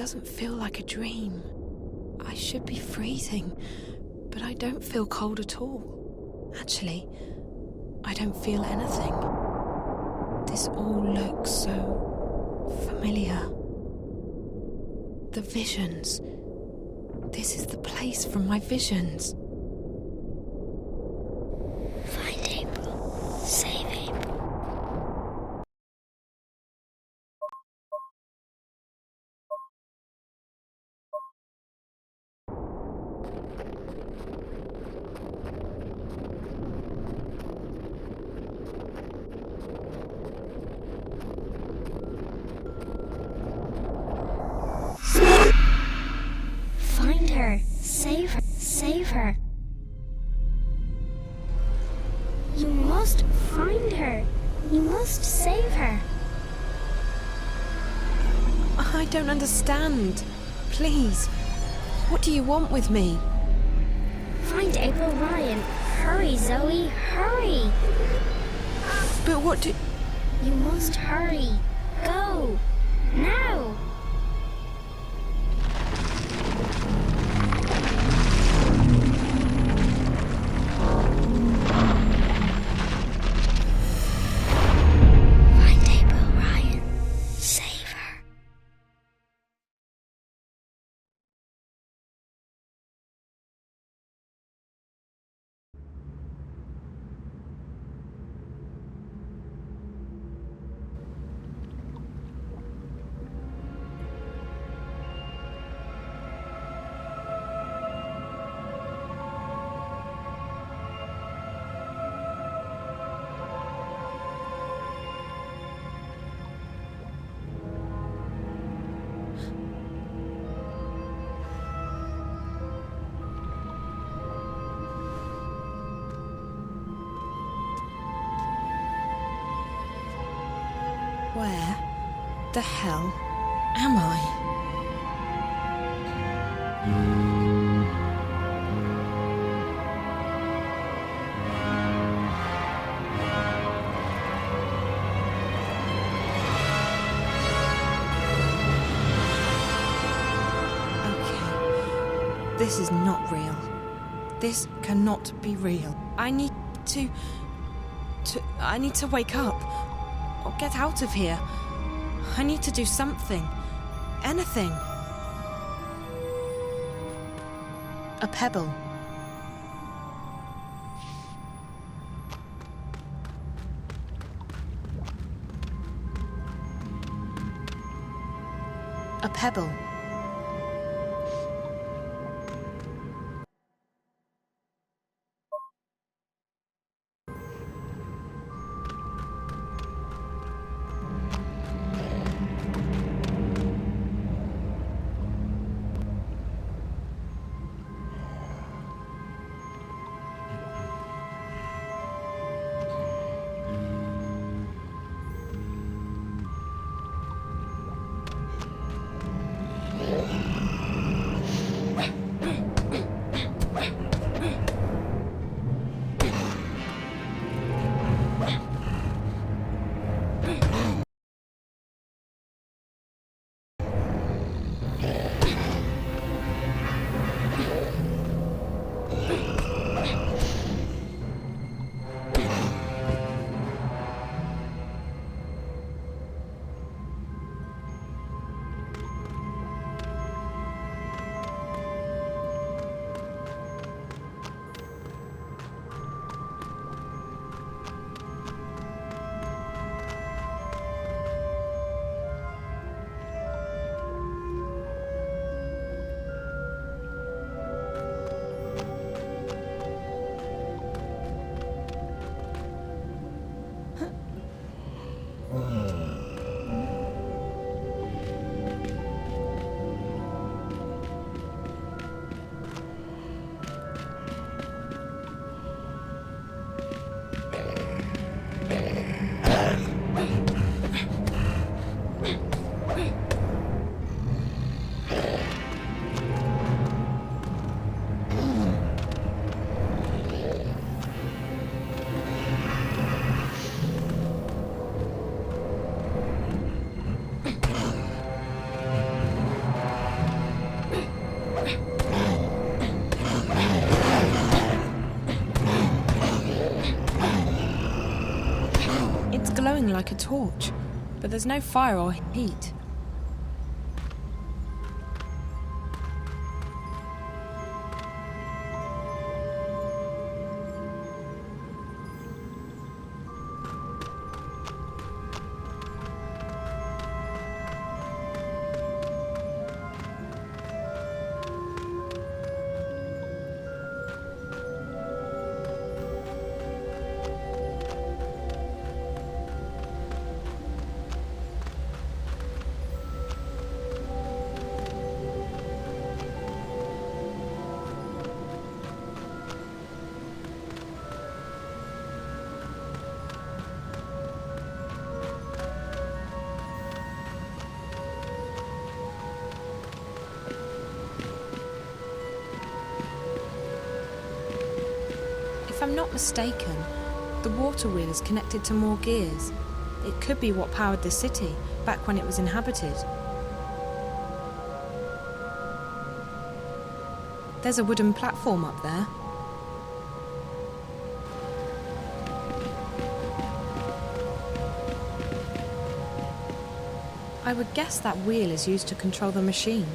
doesn't feel like a dream. I should be freezing, but I don't feel cold at all. Actually, I don't feel anything. This all looks so familiar. The visions. This is the place from my visions. Find April. Save April. Find her. Save her. Save her. You must find her. You must save her. I don't understand. Please, what do you want with me? Find April Ryan. Hurry, Zoe. Hurry. But what do... You must hurry. Go. Now. Find April Ryan. Save her. Where the hell am I? Okay, this is not real. This cannot be real. I need to wake up. Or get out of here. I need to do something. Anything. A pebble. A pebble. like a torch, but there's no fire or heat. If I'm not mistaken, the water wheel is connected to more gears. It could be what powered the city back when it was inhabited. There's a wooden platform up there. I would guess that wheel is used to control the machine.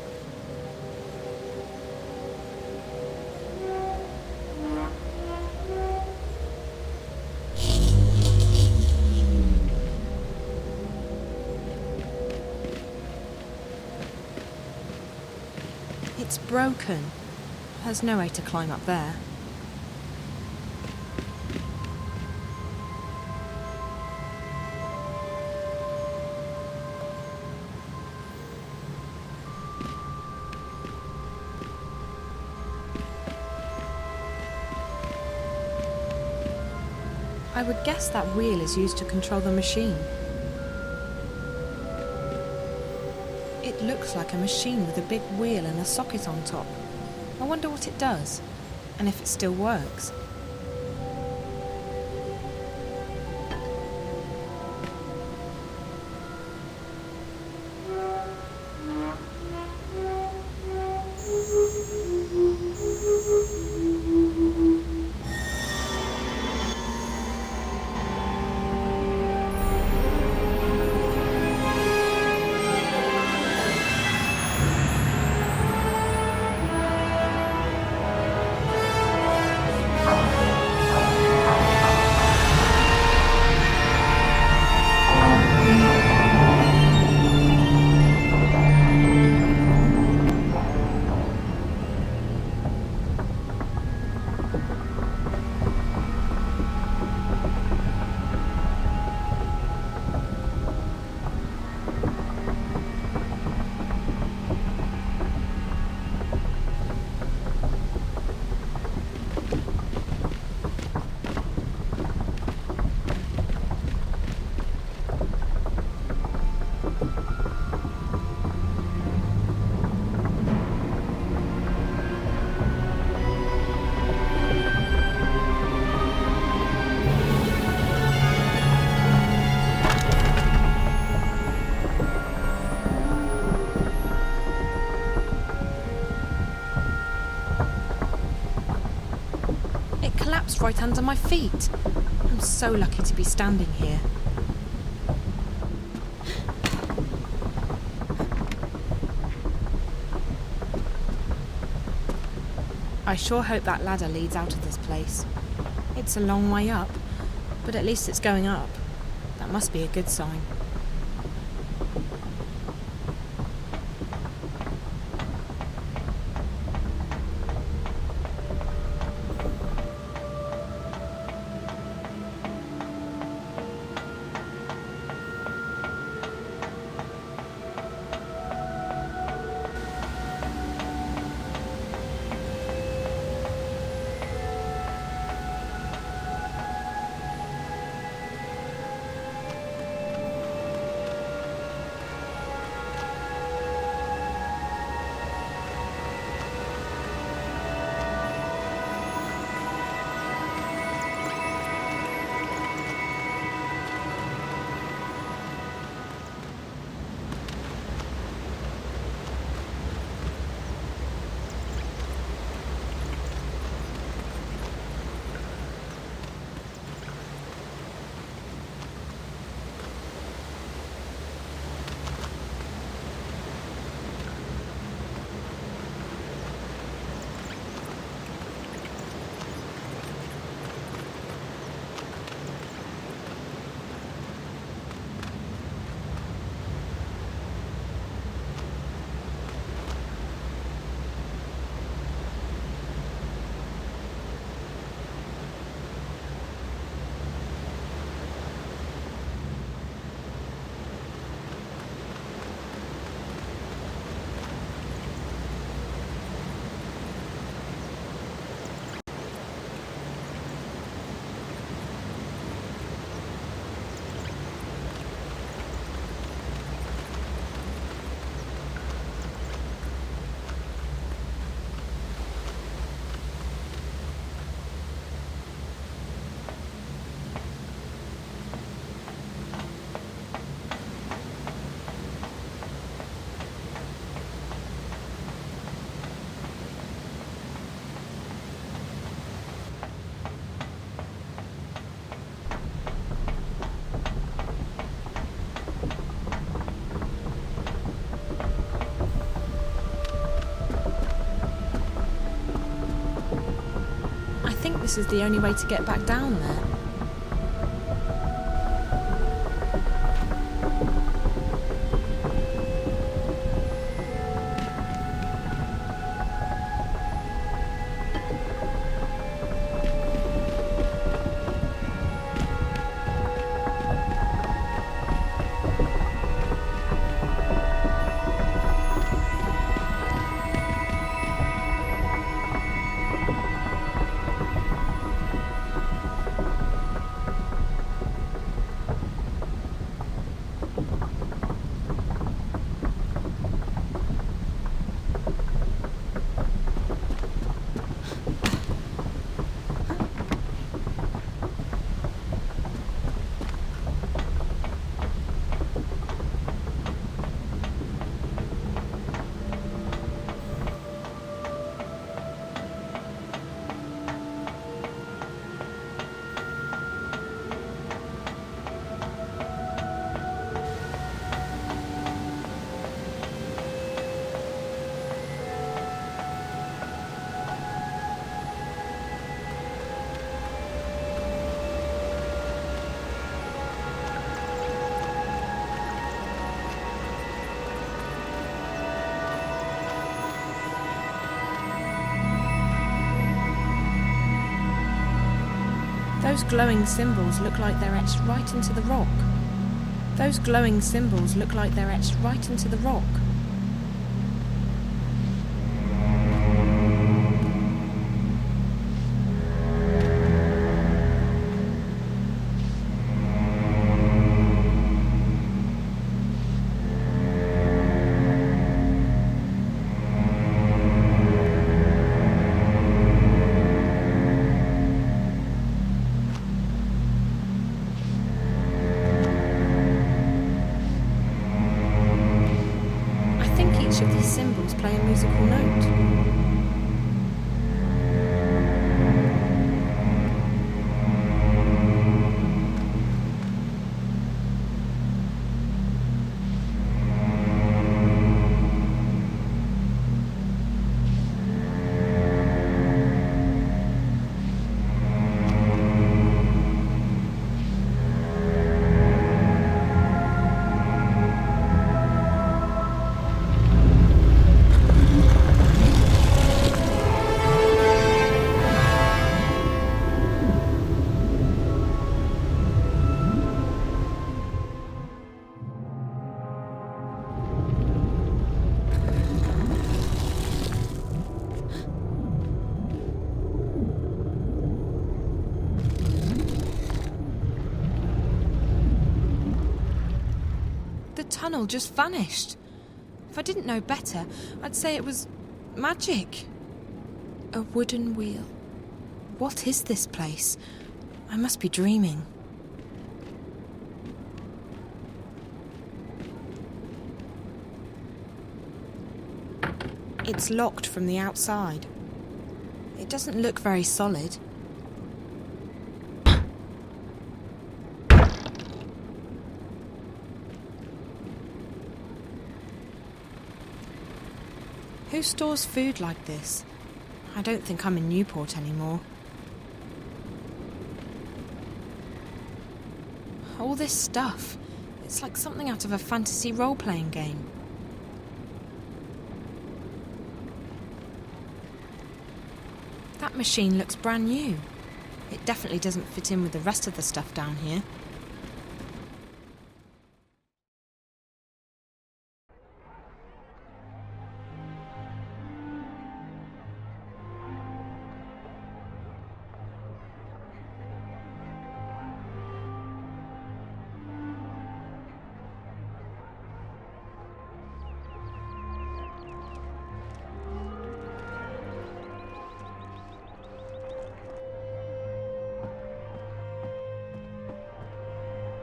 It's broken. There's no way to climb up there. I would guess that wheel is used to control the machine. It looks like a machine with a big wheel and a socket on top. I wonder what it does, and if it still works. Collapsed right under my feet. I'm so lucky to be standing here. I sure hope that ladder leads out of this place. It's a long way up, but at least it's going up. That must be a good sign. this is the only way to get back down there. Those glowing symbols look like they're etched right into the rock. Those glowing symbols look like they're etched right into the rock. Each of these symbols play a musical note. The tunnel just vanished. If I didn't know better, I'd say it was magic. A wooden wheel. What is this place? I must be dreaming. It's locked from the outside. It doesn't look very solid. Who stores food like this? I don't think I'm in Newport anymore. All this stuff. It's like something out of a fantasy role-playing game. That machine looks brand new. It definitely doesn't fit in with the rest of the stuff down here.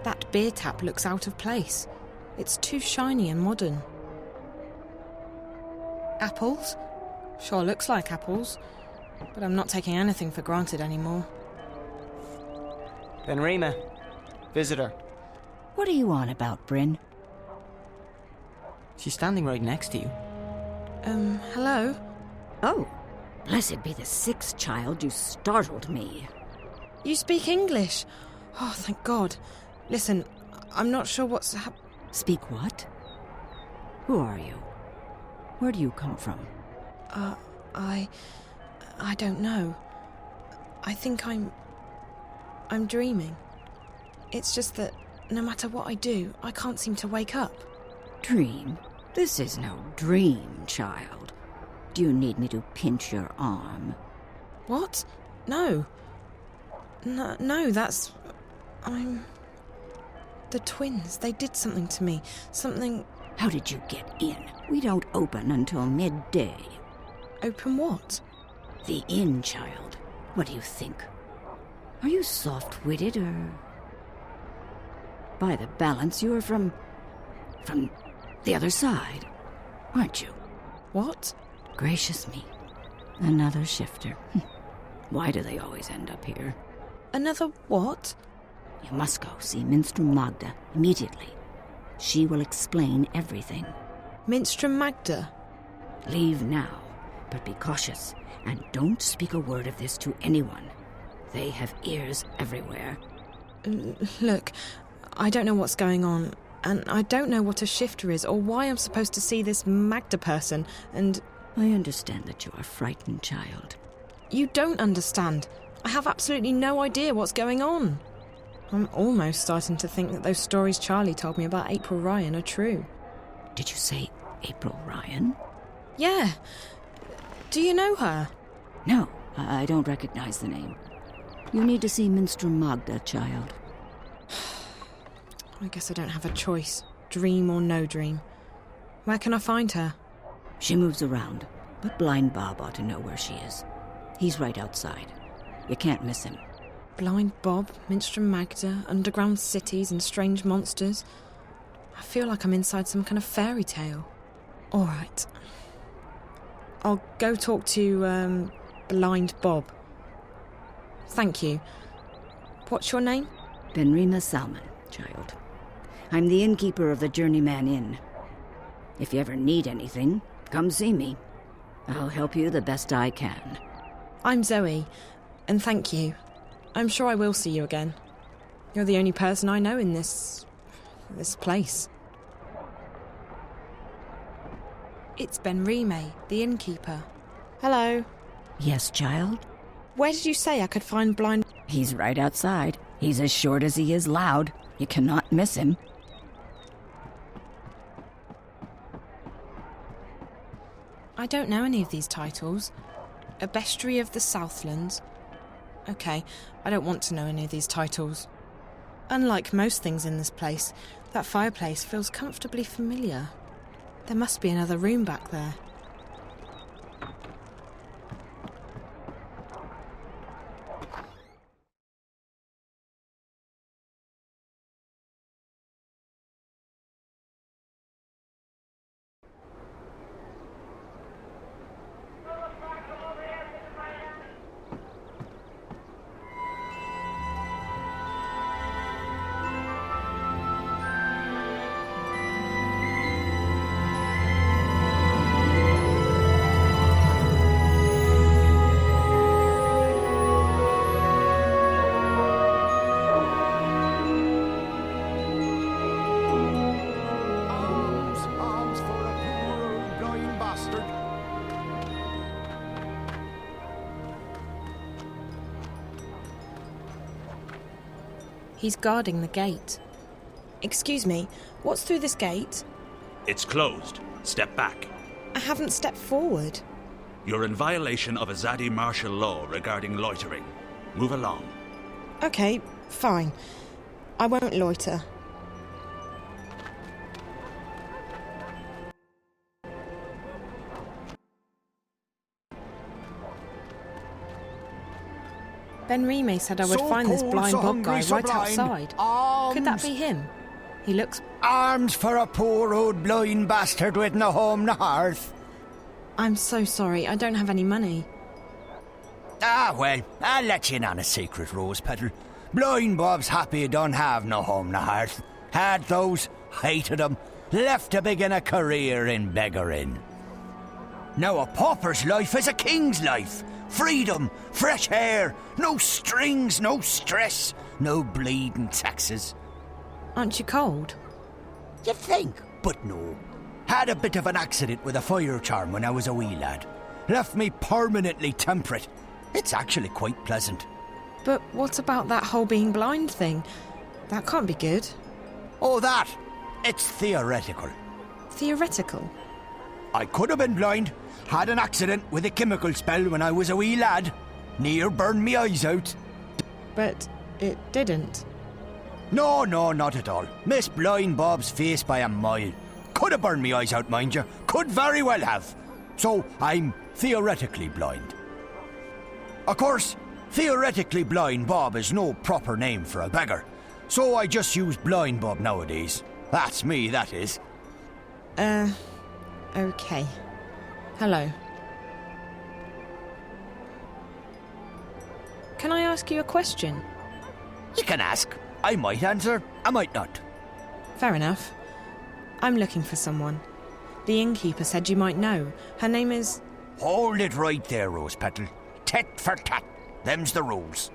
That beer tap looks out of place. It's too shiny and modern. Apples? Sure looks like apples, but I'm not taking anything for granted anymore. Benrima, visitor. What are you on about, Bryn? She's standing right next to you. Hello? Oh, Blessed be the sixth child, you startled me. You speak English? Oh, thank God. Listen, I'm not sure what's Speak what? Who are you? Where do you come from? I don't know. I think I'm dreaming. It's just that no matter what I do, I can't seem to wake up. Dream? This is no dream, child. Do you need me to pinch your arm? What? No. No, that's... The twins, they did something to me. Something... How did you get in? We don't open until midday. Open what? The inn, child. What do you think? Are you soft-witted, or... By the balance, you're from the other side, aren't you? What? Gracious me. Another shifter. Why do they always end up here? Another what? You must go see Minstrel Magda immediately. She will explain everything. Minstrel Magda? Leave now, but be cautious, and don't speak a word of this to anyone. They have ears everywhere. Look, I don't know what's going on, and I don't know what a shifter is or why I'm supposed to see this Magda person, and... I understand that you are frightened, child. You don't understand. I have absolutely no idea what's going on. I'm almost starting to think that those stories Charlie told me about April Ryan are true. Did you say April Ryan? Yeah. Do you know her? No, I don't recognize the name. You need to see Minstrel Magda, child. I guess I don't have a choice, dream or no dream. Where can I find her? She moves around, but Blind Bob ought to know where she is. He's right outside. You can't miss him. Blind Bob, Minstrel Magda, underground cities and strange monsters. I feel like I'm inside some kind of fairy tale. All right. I'll go talk to, Blind Bob. Thank you. What's your name? Benrima Salmon, child. I'm the innkeeper of the Journeyman Inn. If you ever need anything, come see me. I'll help you the best I can. I'm Zoe, and thank you. I'm sure I will see you again. You're the only person I know in this place. It's Benrime, the innkeeper. Hello. Yes, child? Where did you say I could find Blind... He's right outside. He's as short as he is loud. You cannot miss him. I don't know any of these titles. A Bestiary of the Southlands. Okay, I don't want to know any of these titles. Unlike most things in this place, that fireplace feels comfortably familiar. There must be another room back there. Arms for a poor old blind bastard. He's guarding the gate. Excuse me, what's through this gate? It's closed. Step back. I haven't stepped forward. You're in violation of Azadi martial law regarding loitering. Move along. Okay, fine. I won't loiter. Benrime said I would So find this cold, blind so Bob hungry, guy so right blind. outside. Could that be him? He looks... Arms for a poor old blind bastard with no home, no hearth. I'm so sorry, I don't have any money. Ah, well, I'll let you in on a secret, Rose Petal. Blind Bob's happy he don't have no home, no hearth. Had those, hated them, left to begin a career in beggaring. Now a pauper's life is a king's life. Freedom, fresh air, no strings, no stress, no bleeding taxes. Aren't you cold? You'd think, but no. Had a bit of an accident with a fire charm when I was a wee lad. Left me permanently temperate. It's actually quite pleasant. But what about that whole being blind thing? That can't be good. Oh, that! It's theoretical. Theoretical? I could have been blind. Had an accident with a chemical spell when I was a wee lad. Near burned me eyes out. But it didn't. No, not at all. Missed blind Bob's face by a mile. Could have burned me eyes out, mind you. Could very well have. So I'm theoretically blind. Of course, theoretically blind Bob is no proper name for a beggar. So I just use blind Bob nowadays. That's me, that is. Okay. Hello. Can I ask you a question? You can ask. I might answer, I might not. Fair enough. I'm looking for someone. The innkeeper said you might know. Her name is... Hold it right there, Rose Petal. Tit for tat. Them's the rules.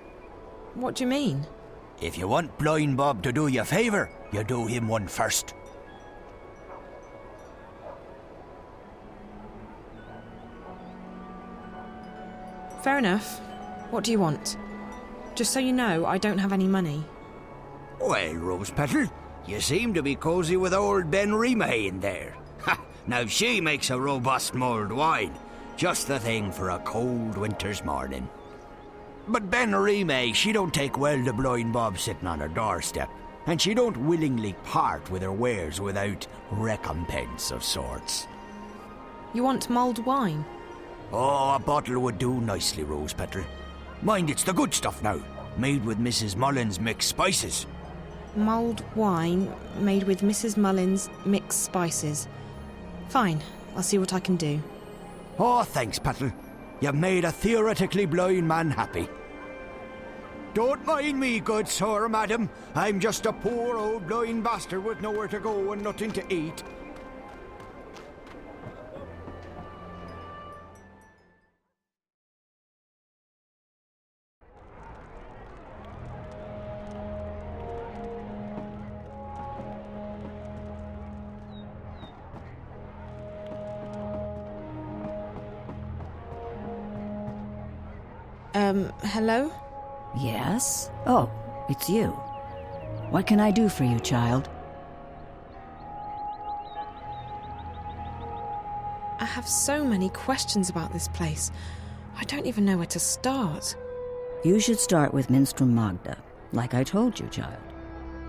What do you mean? If you want blind Bob to do you a favour, you do him one first. Fair enough. What do you want? Just so you know, I don't have any money. Well, Rose Petal, you seem to be cosy with old Ben Remay in there. Ha! Now she makes a robust mulled wine. Just the thing for a cold winter's morning. But Ben Remay, she don't take well to blind Bob sitting on her doorstep. And she don't willingly part with her wares without recompense of sorts. You want mulled wine? Oh, a bottle would do nicely, Rose Petal. Mind, it's the good stuff now. Made with Mrs. Mullins' mixed spices. Mulled wine made with Mrs. Mullins' mixed spices. Fine, I'll see what I can do. Oh, thanks, Petal. You've made a theoretically blind man happy. Don't mind me, good sir, madam. I'm just a poor old blind bastard with nowhere to go and nothing to eat. Hello? Yes? Oh, it's you. What can I do for you, child? I have so many questions about this place. I don't even know where to start. You should start with Minstrel Magda, like I told you, child.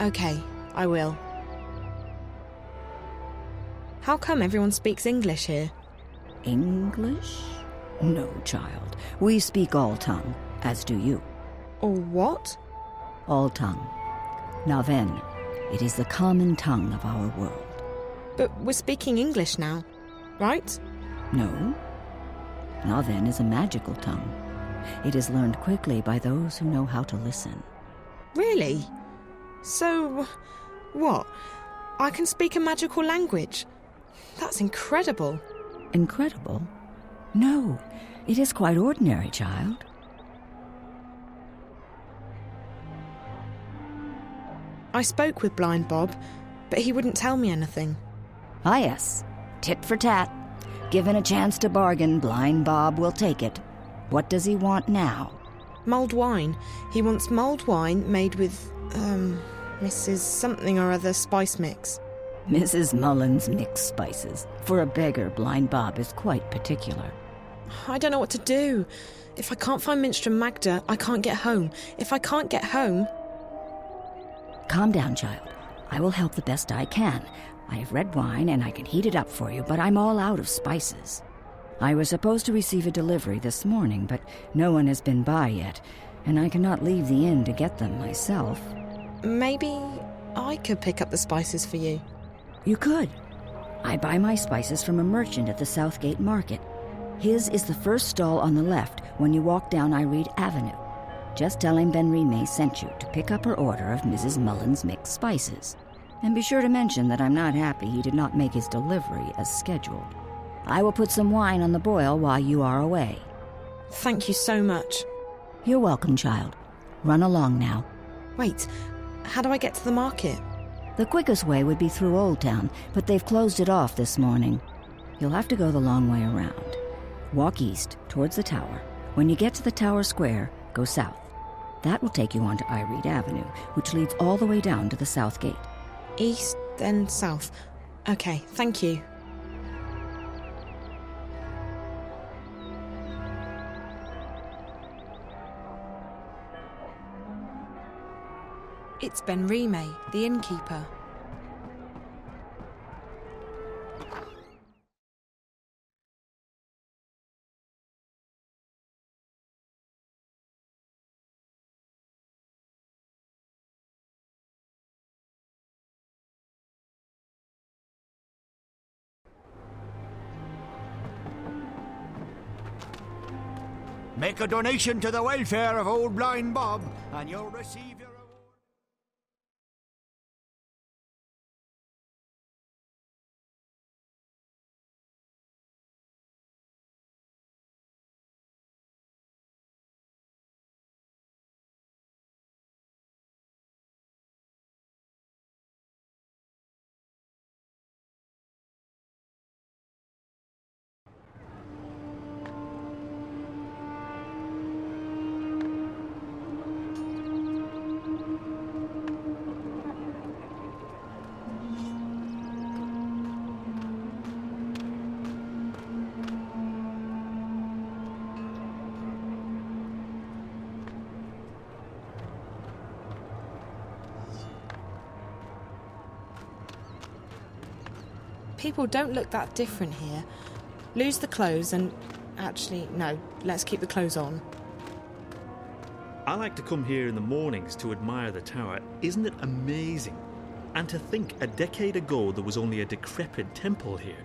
Okay, I will. How come everyone speaks English here? English? No, child. We speak all tongue, as do you. Or what? All tongue. Naven. It is the common tongue of our world. But we're speaking English now, right? No. Naven is a magical tongue. It is learned quickly by those who know how to listen. Really? So, what? I can speak a magical language? That's incredible. Incredible? No, it is quite ordinary, child. I spoke with Blind Bob, but he wouldn't tell me anything. Ah, yes. Tit for tat. Given a chance to bargain, Blind Bob will take it. What does he want now? Mulled wine. He wants mulled wine made with, Mrs. something or other spice mix. Mrs. Mullins' mixed spices. For a beggar, Blind Bob is quite particular. I don't know what to do. If I can't find Minstrel Magda, I can't get home. If I can't get home... Calm down, child. I will help the best I can. I have red wine and I can heat it up for you, but I'm all out of spices. I was supposed to receive a delivery this morning, but no one has been by yet, and I cannot leave the inn to get them myself. Maybe I could pick up the spices for you. You could. I buy my spices from a merchant at the Southgate Market. His is the first stall on the left when you walk down Iread Avenue. Just tell him Ben Remay sent you to pick up her order of Mrs. Mullins' mixed spices. And be sure to mention that I'm not happy he did not make his delivery as scheduled. I will put some wine on the boil while you are away. Thank you so much. You're welcome, child. Run along now. Wait, how do I get to the market? The quickest way would be through Old Town, but they've closed it off this morning. You'll have to go the long way around. Walk east, towards the tower. When you get to the tower square, go south. That will take you onto Iread Avenue, which leads all the way down to the south gate. East, then south. Okay, thank you. It's Ben Remay, the innkeeper. Make a donation to the welfare of old blind Bob, and you'll receive your reward. People don't look that different here. Lose the clothes and... Actually, no, let's keep the clothes on. I like to come here in the mornings to admire the tower. Isn't it amazing? And to think a decade ago there was only a decrepit temple here.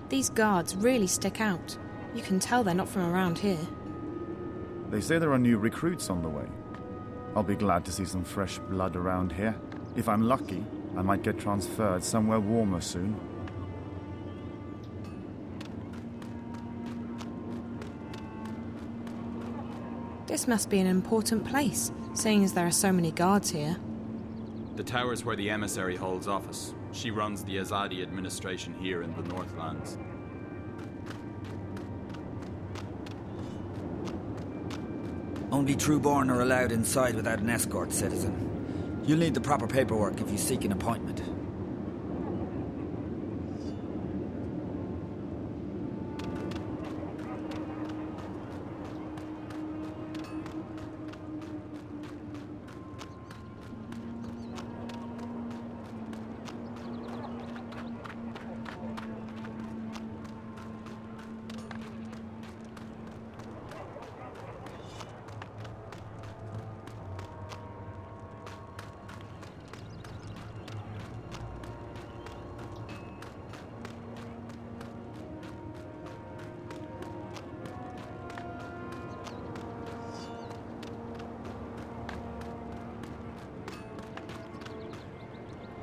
These guards really stick out. You can tell they're not from around here. They say there are new recruits on the way. I'll be glad to see some fresh blood around here. If I'm lucky, I might get transferred somewhere warmer soon. This must be an important place, seeing as there are so many guards here. The tower's where the emissary holds office. She runs the Azadi administration here in the Northlands. Only Trueborn are allowed inside without an escort, citizen. You'll need the proper paperwork if you seek an appointment.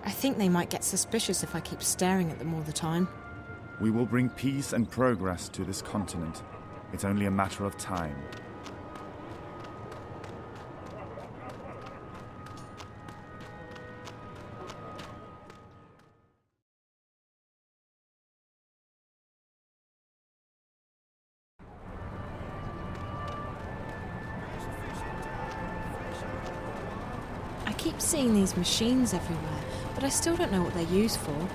I think they might get suspicious if I keep staring at them all the time. We will bring peace and progress to this continent. It's only a matter of time. I keep seeing these machines everywhere, but I still don't know what they're used for.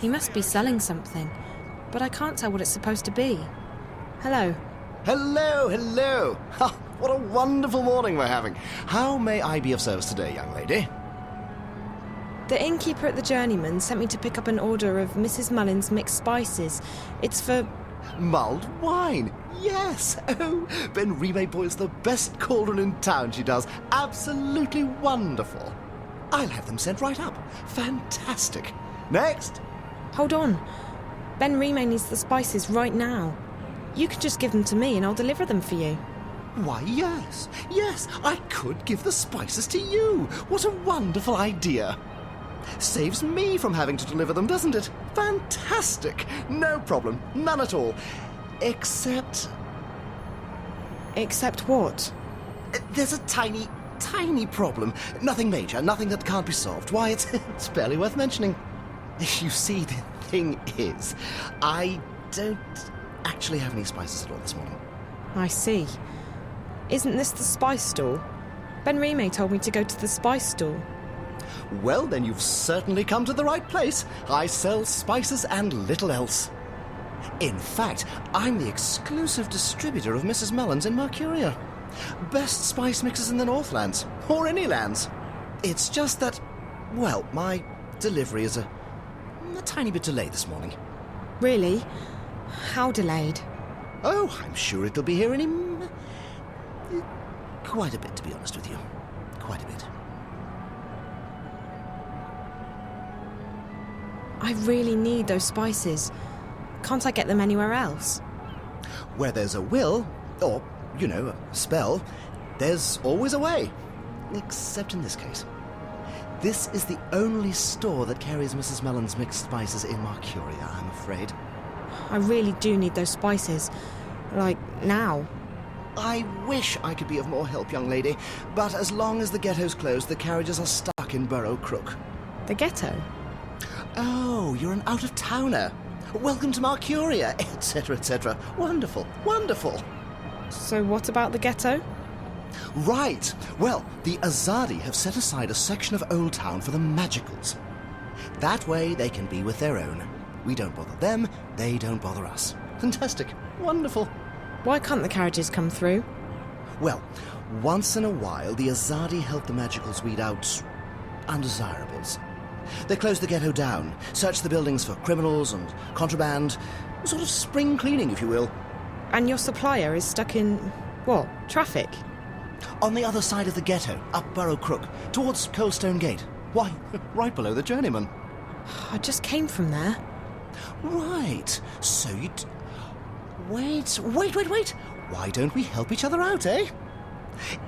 He must be selling something, but I can't tell what it's supposed to be. Hello. Hello, hello. Ha, what a wonderful morning we're having. How may I be of service today, young lady? The innkeeper at the Journeyman sent me to pick up an order of Mrs. Mullin's mixed spices. It's for... Mulled wine. yes. Oh, Ben Rime boils the best cauldron in town, she does. Absolutely wonderful. I'll have them sent right up. Fantastic. Next. Hold on. Ben Rime needs the spices right now. You can just give them to me and I'll deliver them for you. Why, yes. Yes, I could give the spices to you. What a wonderful idea. Saves me from having to deliver them, doesn't it? Fantastic. No problem. None at all. Except... Except what? There's a tiny problem. Nothing major, nothing that can't be solved. Why, it's barely worth mentioning. You see, the thing is, I don't actually have any spices at all this morning. I see. Isn't this the spice store? Ben Rime told me to go to the spice store. Well, then you've certainly come to the right place. I sell spices and little else. In fact, I'm the exclusive distributor of Mrs. Mellon's in Mercuria. Best spice mixes in the Northlands, or any lands. It's just that, well, my delivery is a tiny bit delayed this morning. Really? How delayed? Oh, I'm sure it'll be here any... quite a bit, to be honest with you. Quite a bit. I really need those spices. Can't I get them anywhere else? Where there's a will, or, you know, a spell, there's always a way. Except in this case. This is the only store that carries Mrs. Mellon's mixed spices in Mercuria, I'm afraid. I really do need those spices. Like, now. I wish I could be of more help, young lady, but as long as the ghetto's closed, the carriages are stuck in Burrow Crook. The ghetto? Oh, you're an out-of-towner. Welcome to Mercuria, etc., etc. Wonderful, wonderful. So what about the ghetto? Right. Well, the Azadi have set aside a section of Old Town for the magicals. That way they can be with their own. We don't bother them, they don't bother us. Fantastic. Wonderful. Why can't the carriages come through? Well, once in a while, the Azadi help the magicals weed out undesirables. They close the ghetto down, search the buildings for criminals and contraband, sort of spring cleaning, if you will. And your supplier is stuck in, what, traffic? On the other side of the ghetto, up Burrow Crook, towards Coldstone Gate. Why, right below the Journeyman. I just came from there. Right, so Wait. Why don't we help each other out, eh?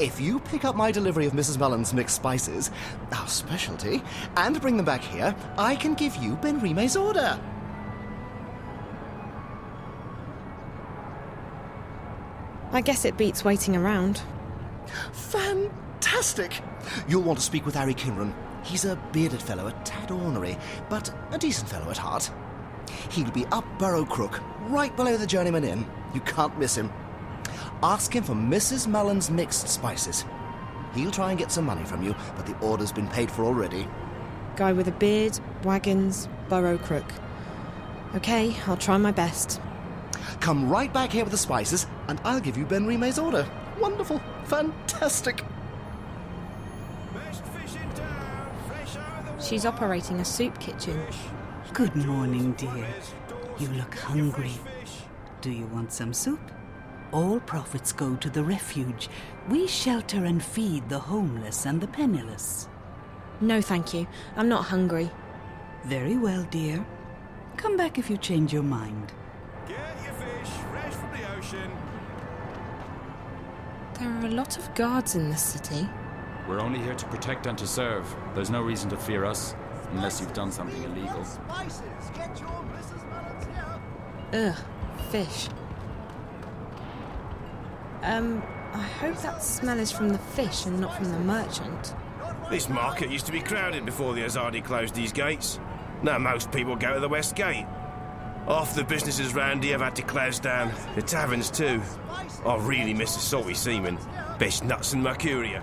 If you pick up my delivery of Mrs. Mellon's mixed spices, our specialty, and bring them back here, I can give you Ben Rime's order. I guess it beats waiting around. Fantastic! You'll want to speak with Harry Kinran. He's a bearded fellow, a tad ornery, but a decent fellow at heart. He'll be up Burrow Crook, right below the Journeyman Inn. You can't miss him. Ask him for Mrs. Mellon's mixed spices. He'll try and get some money from you, but the order's been paid for already. Guy with a beard, wagons, Burrow Crook. Okay, I'll try my best. Come right back here with the spices, and I'll give you Ben Rime's order. Wonderful. Fantastic. She's operating a soup kitchen. Good morning, dear. You look hungry. Do you want some soup? All profits go to the refuge. We shelter and feed the homeless and the penniless. No, thank you. I'm not hungry. Very well, dear. Come back if you change your mind. Get your fish fresh from the ocean. There are a lot of guards in this city. We're only here to protect and to serve. There's no reason to fear us, unless you've done something illegal. Ugh, fish. I hope that smell is from the fish and not from the merchant. This market used to be crowded before the Azadi closed these gates. Now most people go to the West Gate. Half the businesses round here have had to close down. The taverns too. I really miss the salty seamen. Best nuts in Mercuria.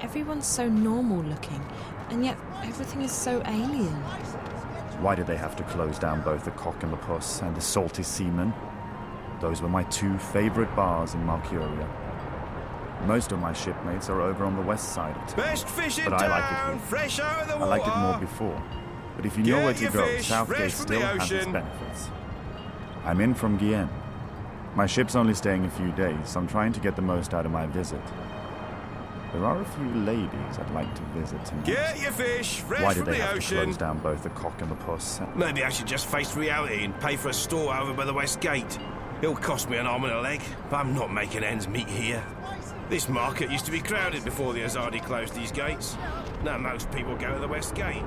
Everyone's so normal looking, and yet everything is so alien. Why did they have to close down both the Cock and the Puss and the Salty Seaman? Those were my two favourite bars in Mercuria. Most of my shipmates are over on the west side of town. Best fish in but I like town, it here. fresh out of the water. I liked it more before. But if you know where to your go, fish Southgate fresh from still the has its ocean. benefits. I'm in from Guyenne. My ship's only staying a few days, so I'm trying to get the most out of my visit. There are a few ladies I'd like to visit tonight. Get your fish, fresh Why do from they the have ocean. to close down both the Cock and the Puss? Maybe I should just face reality and pay for a store over by the West Gate. It'll cost me an arm and a leg, but I'm not making ends meet here. This market used to be crowded before the Azadi closed these gates. Now most people go to the West Gate.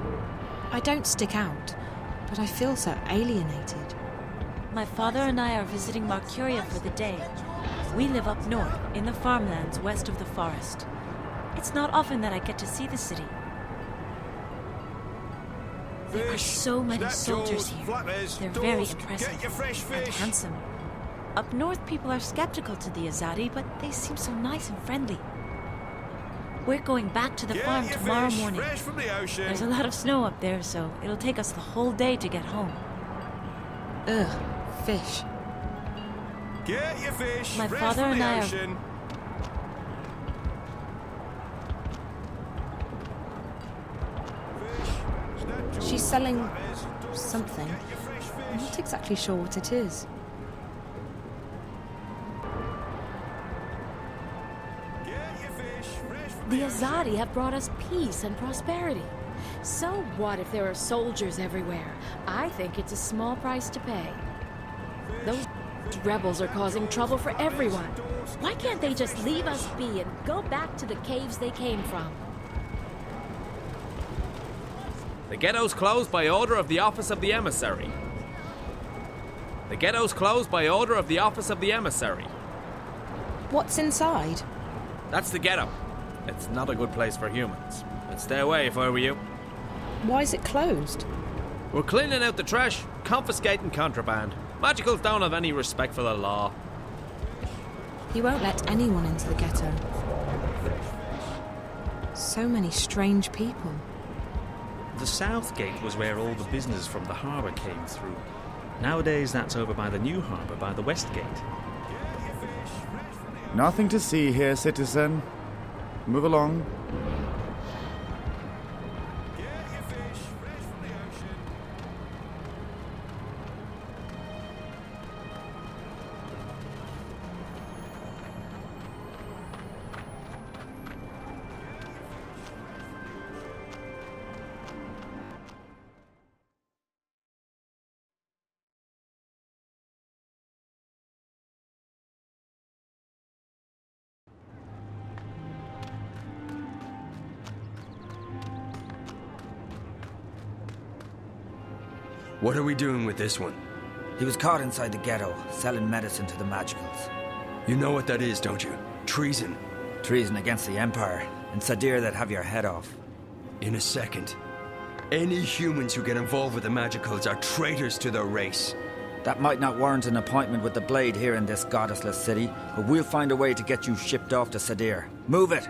I don't stick out, but I feel so alienated. My father and I are visiting Mercuria for the day. We live up north, in the farmlands west of the forest. It's not often that I get to see the city. There are so many soldiers here. They're very impressive and handsome. Up north, people are skeptical to the Azadi, but they seem so nice and friendly. We're going back to the farm tomorrow morning. There's a lot of snow up there, so it'll take us the whole day to get home. Ugh, fish. Get your fish, My fresh father from and the I ocean. She's selling something. I'm not exactly sure what it is. The Azadi have brought us peace and prosperity. So what if there are soldiers everywhere? I think it's a small price to pay. Those rebels are causing trouble for everyone. Why can't they just leave us be and go back to the caves they came from? The ghetto's closed by order of the Office of the Emissary. The ghetto's closed by order of the Office of the Emissary. What's inside? That's the ghetto. It's not a good place for humans. I'd stay away if I were you. Why is it closed? We're cleaning out the trash, confiscating contraband. Magicals don't have any respect for the law. He won't let anyone into the ghetto. So many strange people. The South Gate was where all the business from the harbour came through. Nowadays, that's over by the new harbour, by the West Gate. Nothing to see here, citizen. Move along. What are we doing with this one? He was caught inside the ghetto, selling medicine to the magicals. You know what that is, don't you? Treason. Treason against the Empire. And Sadir that'd have your head off. In a second. Any humans who get involved with the magicals are traitors to their race. That might not warrant an appointment with the Blade here in this goddessless city, but we'll find a way to get you shipped off to Sadir. Move it!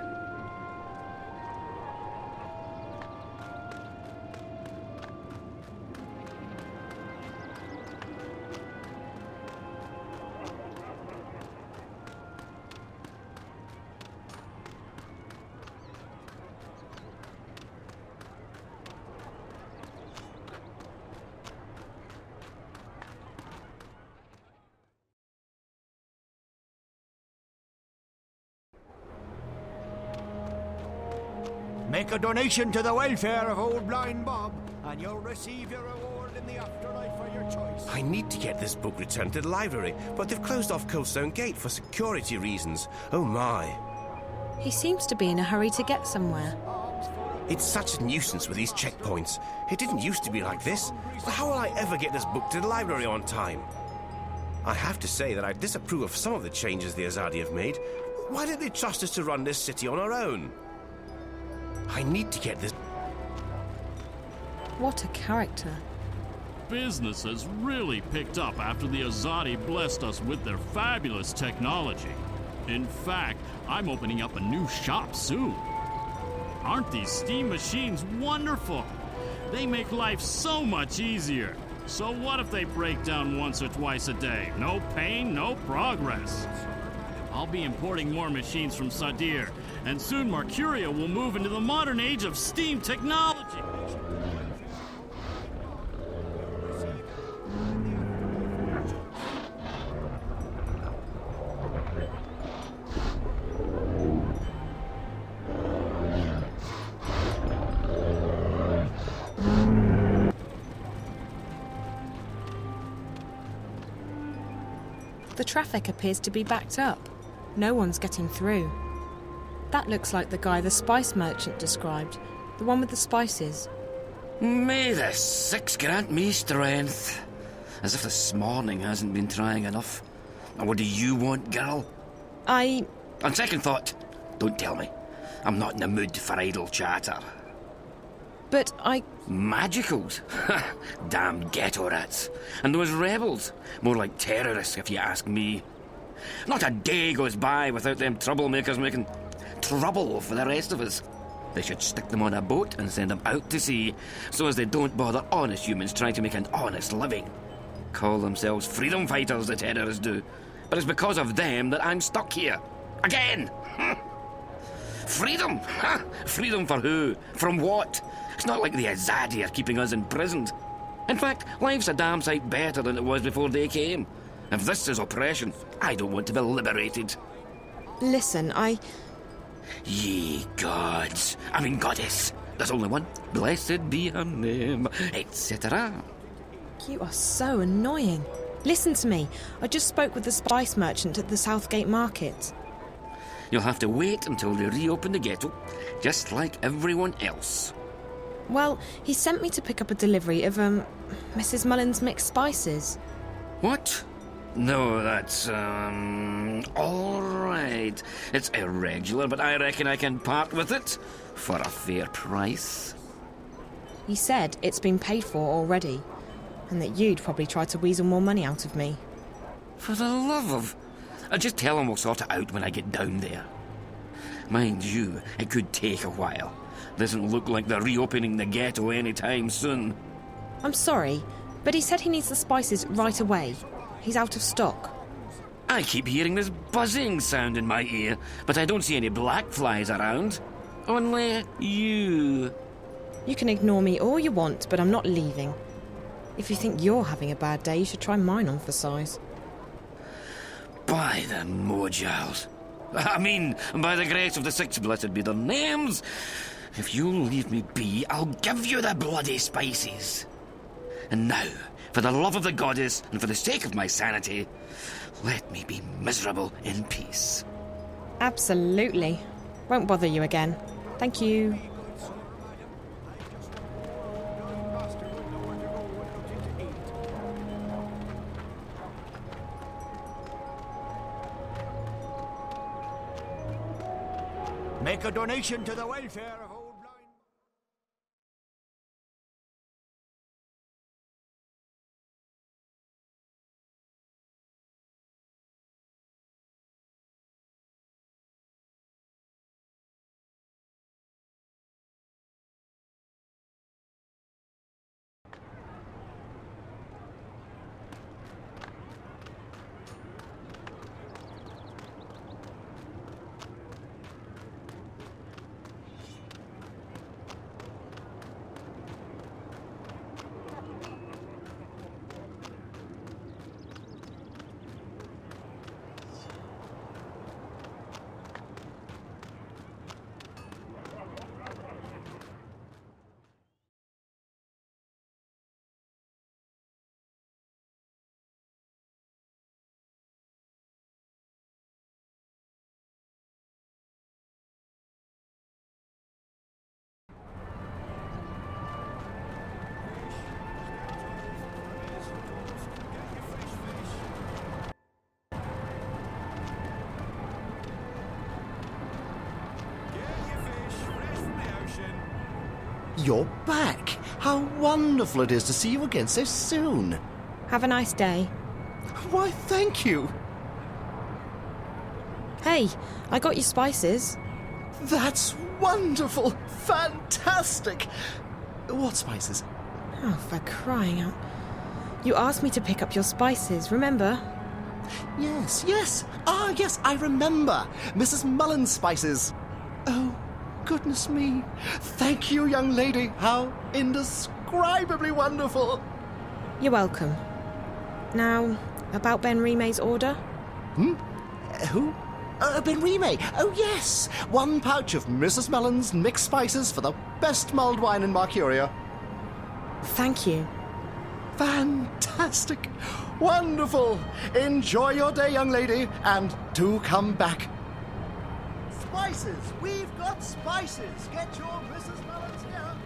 Make a donation to the welfare of old blind Bob, and you'll receive your reward in the afterlife for your choice. I need to get this book returned to the library, but they've closed off Coldstone Gate for security reasons. Oh my. He seems to be in a hurry to get somewhere. It's such a nuisance with these checkpoints. It didn't used to be like this. How will I ever get this book to the library on time? I have to say that I disapprove of some of the changes the Azadi have made. Why didn't they trust us to run this city on our own? I need to get this... What a character. Business has really picked up after the Azadi blessed us with their fabulous technology. In fact, I'm opening up a new shop soon. Aren't these steam machines wonderful? They make life so much easier. So what if they break down once or twice a day? No pain, no progress. I'll be importing more machines from Sadir, and soon Mercuria will move into the modern age of steam technology. The traffic appears to be backed up. No one's getting through. That looks like the guy the spice merchant described. The one with the spices. May the six grant me strength. As if this morning hasn't been trying enough. And what do you want, girl? On second thought, don't tell me. I'm not in the mood for idle chatter. But Magicals? Damn ghetto rats. And those rebels? More like terrorists, if you ask me. Not a day goes by without them troublemakers making trouble for the rest of us. They should stick them on a boat and send them out to sea, so as they don't bother honest humans trying to make an honest living. Call themselves freedom fighters, the terrorists do. But it's because of them that I'm stuck here. Again! Freedom? Freedom for who? From what? It's not like the Azadi are keeping us imprisoned. In fact, life's a damn sight better than it was before they came. If this is oppression, I don't want to be liberated. Listen, Ye gods. Goddess. There's only one. Blessed be her name, etc. You are so annoying. Listen to me. I just spoke with the spice merchant at the Southgate Market. You'll have to wait until they reopen the ghetto, just like everyone else. Well, he sent me to pick up a delivery of, Mrs. Mullen's mixed spices. What? No, that's, all right. It's irregular, but I reckon I can part with it for a fair price. He said it's been paid for already, and that you'd probably try to weasel more money out of me. For the love of... I'll just tell him we'll sort it out when I get down there. Mind you, it could take a while. Doesn't look like they're reopening the ghetto anytime soon. I'm sorry, but he said he needs the spices right away. He's out of stock. I keep hearing this buzzing sound in my ear, but I don't see any black flies around. Only you. You can ignore me all you want, but I'm not leaving. If you think you're having a bad day, you should try mine on for size. By the Mojals. By the grace of the six blessed be their names. If you'll leave me be, I'll give you the bloody spices. And now, for the love of the goddess and for the sake of my sanity, let me be miserable in peace. Absolutely. Won't bother you again. Thank you. Make a donation to the welfare of old blind... You're back! How wonderful it is to see you again so soon. Have a nice day. Why, thank you. Hey, I got you spices. That's wonderful! Fantastic! What spices? Oh, for crying out. You asked me to pick up your spices, remember? Yes. Yes, I remember. Mrs. Mullen's spices. Oh, goodness me. Thank you, young lady. How indescribably wonderful. You're welcome. Now, about Ben Rime's order? Who? Ben Rime. Oh, yes. 1 pouch of Mrs. Mullen's mixed spices for the best mulled wine in Mercuria. Thank you. Fantastic! Wonderful! Enjoy your day, young lady, and do come back. Spices! We've got spices! Get your Mrs. Mullins here!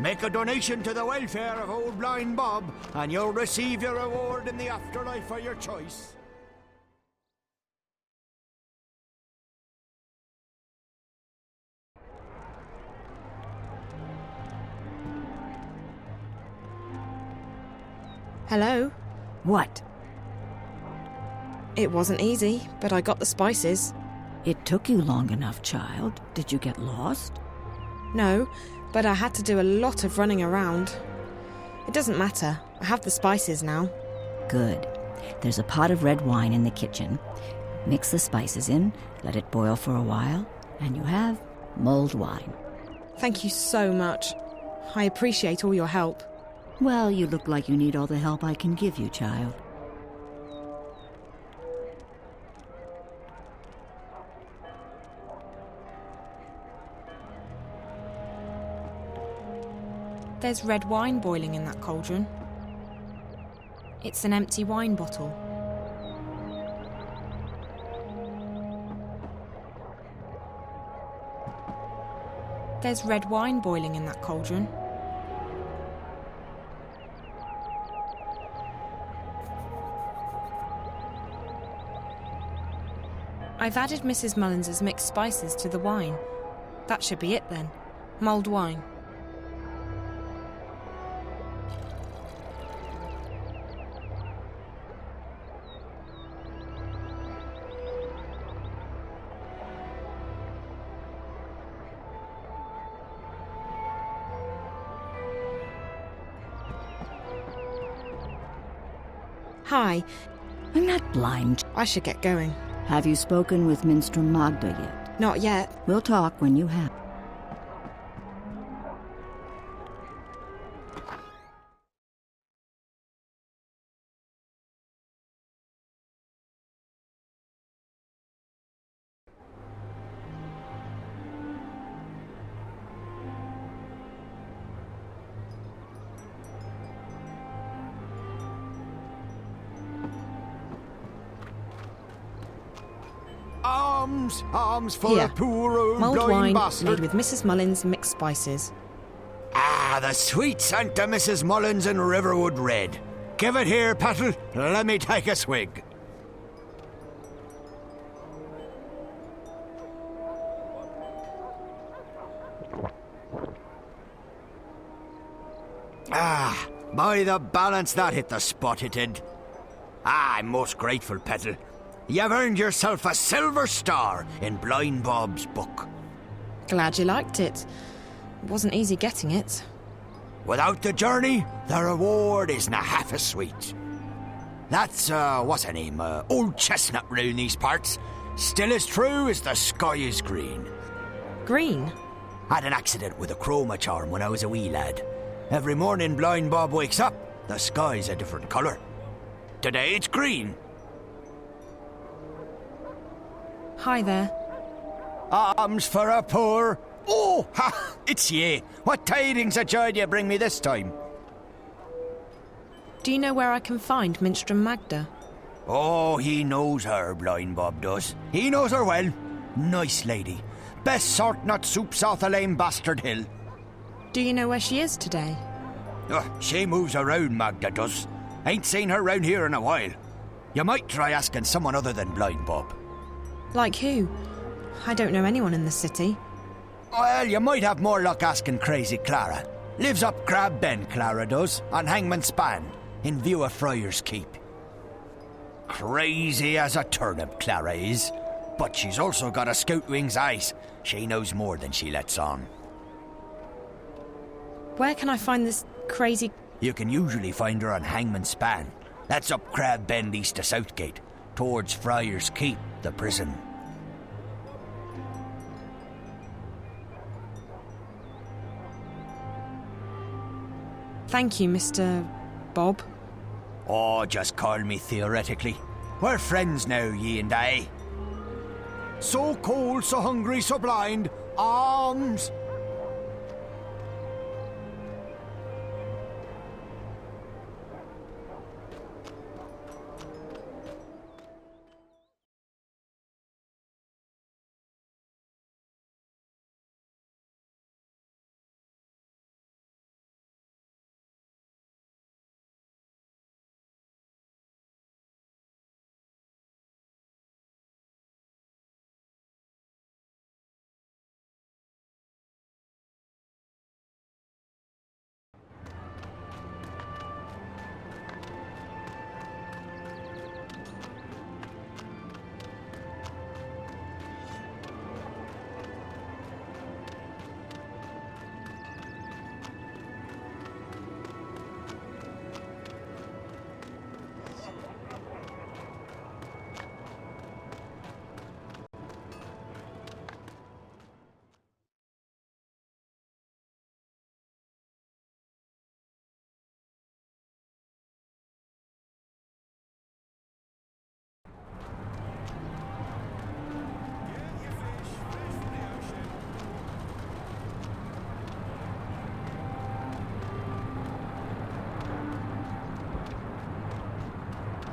Make a donation to the welfare of old blind Bob, and you'll receive your reward in the afterlife for your choice. Hello? What? It wasn't easy, but I got the spices. It took you long enough, child. Did you get lost? No, but I had to do a lot of running around. It doesn't matter. I have the spices now. Good. There's a pot of red wine in the kitchen. Mix the spices in, let it boil for a while, and you have mulled wine. Thank you so much. I appreciate all your help. Well, you look like you need all the help I can give you, child. There's red wine boiling in that cauldron. It's an empty wine bottle. There's red wine boiling in that cauldron. I've added Mrs. Mullins's mixed spices to the wine. That should be it then. Mulled wine. Hi. I'm not blind. I should get going. Have you spoken with Minstrel Magda yet? Not yet. We'll talk when you have. Alms for Here. a poor old Mulled blind wine bastard. made with Mrs. Mullins's mixed spices. Ah, the sweet scent of Mrs. Mullins and Riverwood Red. Give it here, Petal. Let me take a swig. Ah, by the balance, that hit the spot, it did. Ah, I'm most grateful, Petal. You've earned yourself a silver star in Blind Bob's book. Glad you liked it. It wasn't easy getting it. Without the journey, the reward isn't half as sweet. That's, what's her name? Old Chestnut round these parts. Still as true as the sky is green. Green? Had an accident with a chroma charm when I was a wee lad. Every morning Blind Bob wakes up, the sky's a different colour. Today it's green. Hi there. Alms for a poor. Oh, ha! It's ye. What tidings of joy do you bring me this time? Do you know where I can find Minstrom Magda? Oh, he knows her, Blind Bob does. He knows her well. Nice lady. Best sort nut soup south of Lame Bastard Hill. Do you know where she is today? She moves around, Magda does. Ain't seen her round here in a while. You might try asking someone other than Blind Bob. Like who? I don't know anyone in the city. Well, you might have more luck asking Crazy Clara. Lives up Crab Bend, Clara does, on Hangman's Span, in view of Friar's Keep. Crazy as a turnip, Clara is. But she's also got a scout wing's eyes. She knows more than she lets on. Where can I find this crazy... You can usually find her on Hangman's Span. That's up Crab Bend east of Southgate, towards Friar's Keep, the prison. Thank you, Mr. Bob. Oh, just call me theoretically. We're friends now, ye and I. So cold, so hungry, so blind. Alms!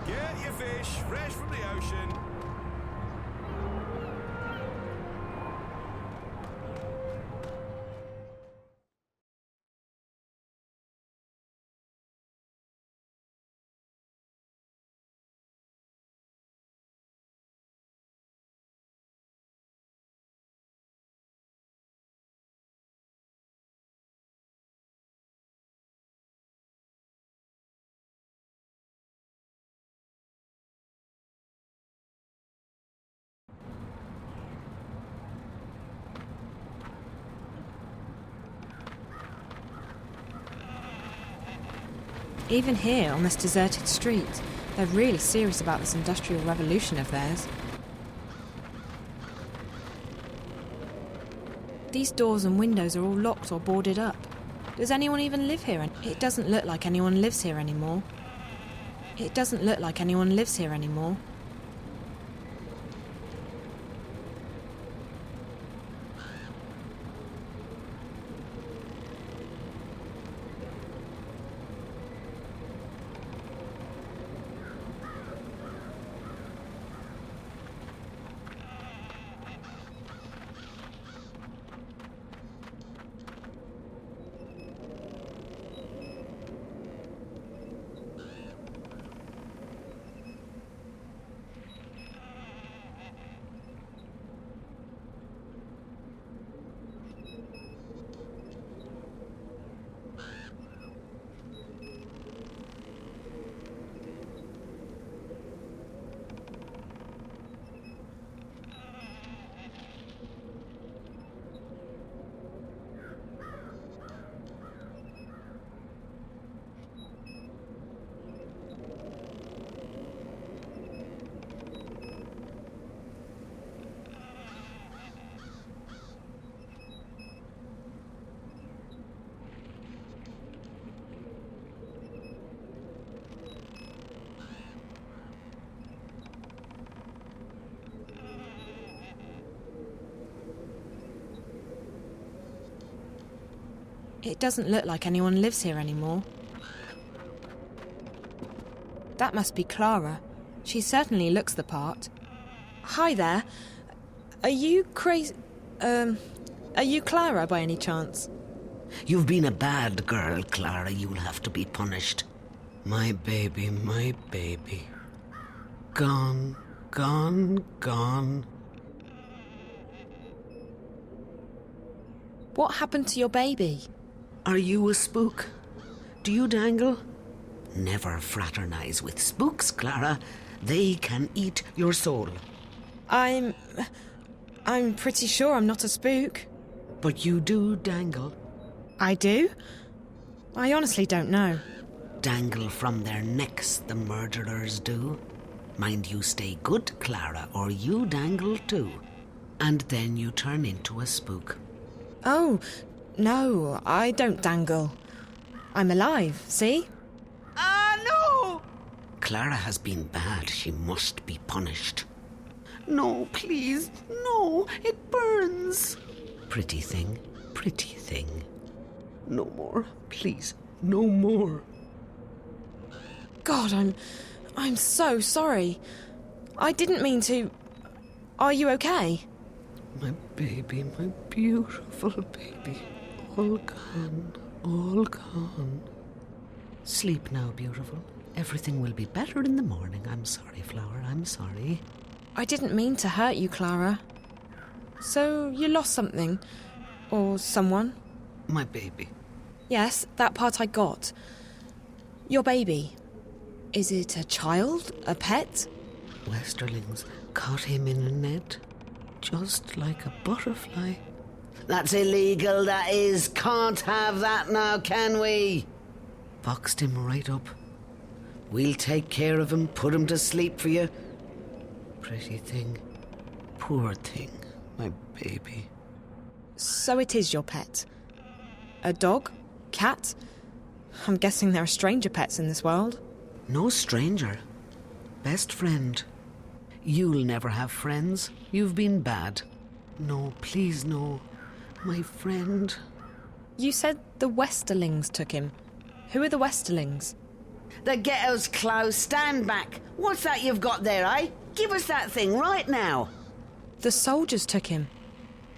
Get your fish fresh from the ocean. Even here, on this deserted street, they're really serious about this industrial revolution of theirs. These doors and windows are all locked or boarded up. Does anyone even live here? It doesn't look like anyone lives here anymore. It doesn't look like anyone lives here anymore. It doesn't look like anyone lives here anymore. That must be Clara. She certainly looks the part. Hi there. Are you crazy? Are you Clara by any chance? You've been a bad girl, Clara. You'll have to be punished. My baby, my baby. Gone, gone, gone. What happened to your baby? Are you a spook? Do you dangle? Never fraternize with spooks, Clara. They can eat your soul. I'm pretty sure I'm not a spook. But you do dangle. I do? I honestly don't know. Dangle from their necks, the murderers do. Mind you stay good, Clara, or you dangle too. And then you turn into a spook. Oh, no, I don't dangle. I'm alive, see? No! Clara has been bad. She must be punished. No, please, no, it burns. Pretty thing, pretty thing. No more, please, no more. God, I'm so sorry. I didn't mean to... Are you okay? My baby, my beautiful baby. All gone, all gone. Sleep now, beautiful. Everything will be better in the morning. I'm sorry, Flower, I'm sorry. I didn't mean to hurt you, Clara. So you lost something? Or someone? My baby. Yes, that part I got. Your baby. Is it a child? A pet? Westerlings caught him in a net, just like a butterfly. That's illegal, that is. Can't have that now, can we? Boxed him right up. We'll take care of him, put him to sleep for you. Pretty thing. Poor thing, my baby. So it is your pet? A dog? Cat? I'm guessing there are stranger pets in this world. No stranger. Best friend. You'll never have friends. You've been bad. No, please no. My friend. You said the Westerlings took him. Who are the Westerlings? The ghetto's closed. Stand back. What's that you've got there, eh? Give us that thing right now. The soldiers took him.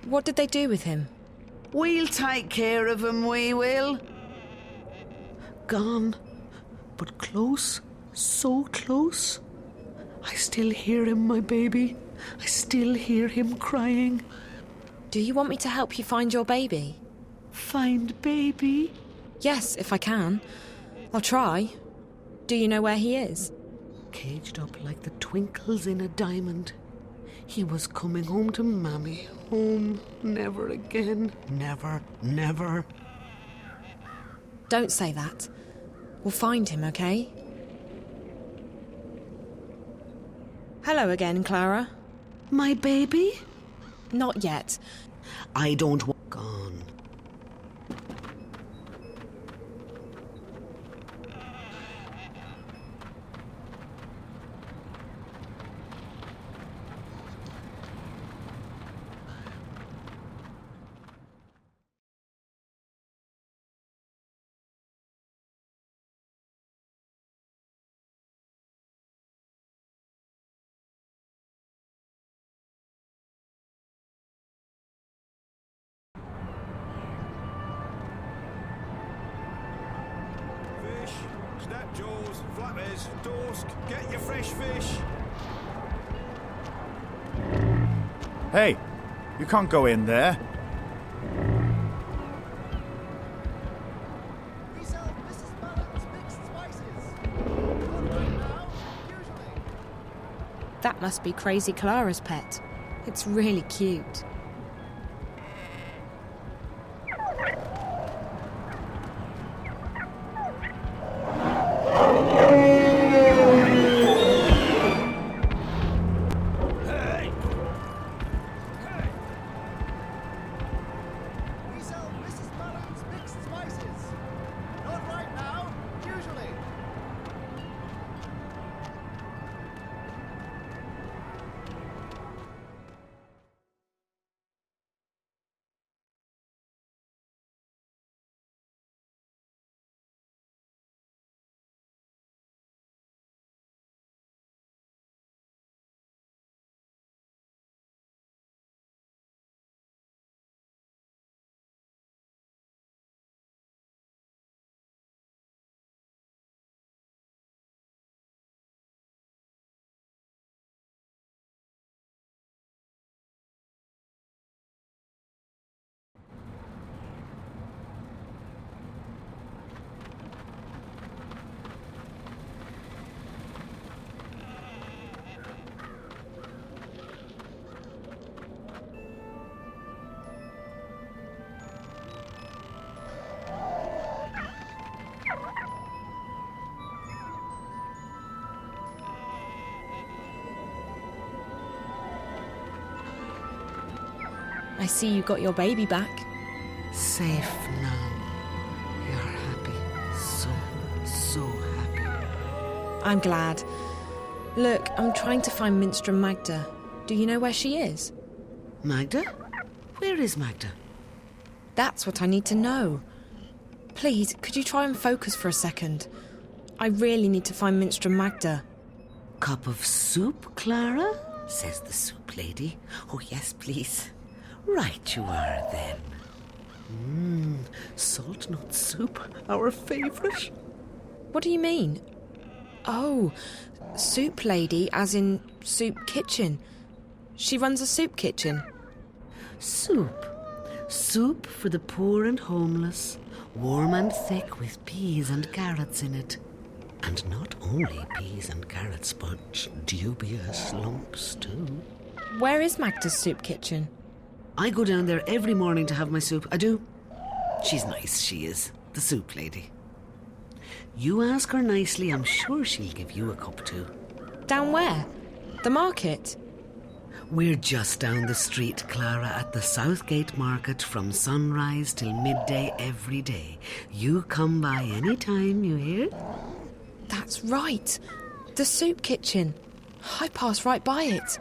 What did they do with him? We'll take care of him, we will. Gone. But close. So close. I still hear him, my baby. I still hear him crying. Do you want me to help you find your baby? Find baby? Yes, if I can. I'll try. Do you know where he is? Caged up like the twinkles in a diamond. He was coming home to Mammy. Home. Never again. Never, never. Don't say that. We'll find him, okay? Hello again, Clara. My baby? Not yet. I don't want... Gone. Snap jaws, flappers, dorsk, get your fresh fish. Hey, you can't go in there. We sell Mrs. Mullen's mixed spices. Not right now, usually. That must be Crazy Clara's pet. It's really cute. I see you got your baby back. Safe now. You're happy. So happy. I'm glad. Look, I'm trying to find Minstrel Magda. Do you know where she is? Magda? Where is Magda? That's what I need to know. Please, could you try and focus for a second? I really need to find Minstrel Magda. Cup of soup, Clara? Says the soup lady. Oh, yes, please. Right you are, then. Salt nut soup, our favourite. What do you mean? Oh, soup lady, as in soup kitchen. She runs a soup kitchen. Soup. Soup for the poor and homeless. Warm and thick with peas and carrots in it. And not only peas and carrots, but dubious lumps too. Where is Magda's soup kitchen? I go down there every morning to have my soup. I do. She's nice, she is. The soup lady. You ask her nicely, I'm sure she'll give you a cup too. Down where? The market? We're just down the street, Clara, at the Southgate Market from sunrise till midday every day. You come by any time, you hear? That's right. The soup kitchen. I pass right by it.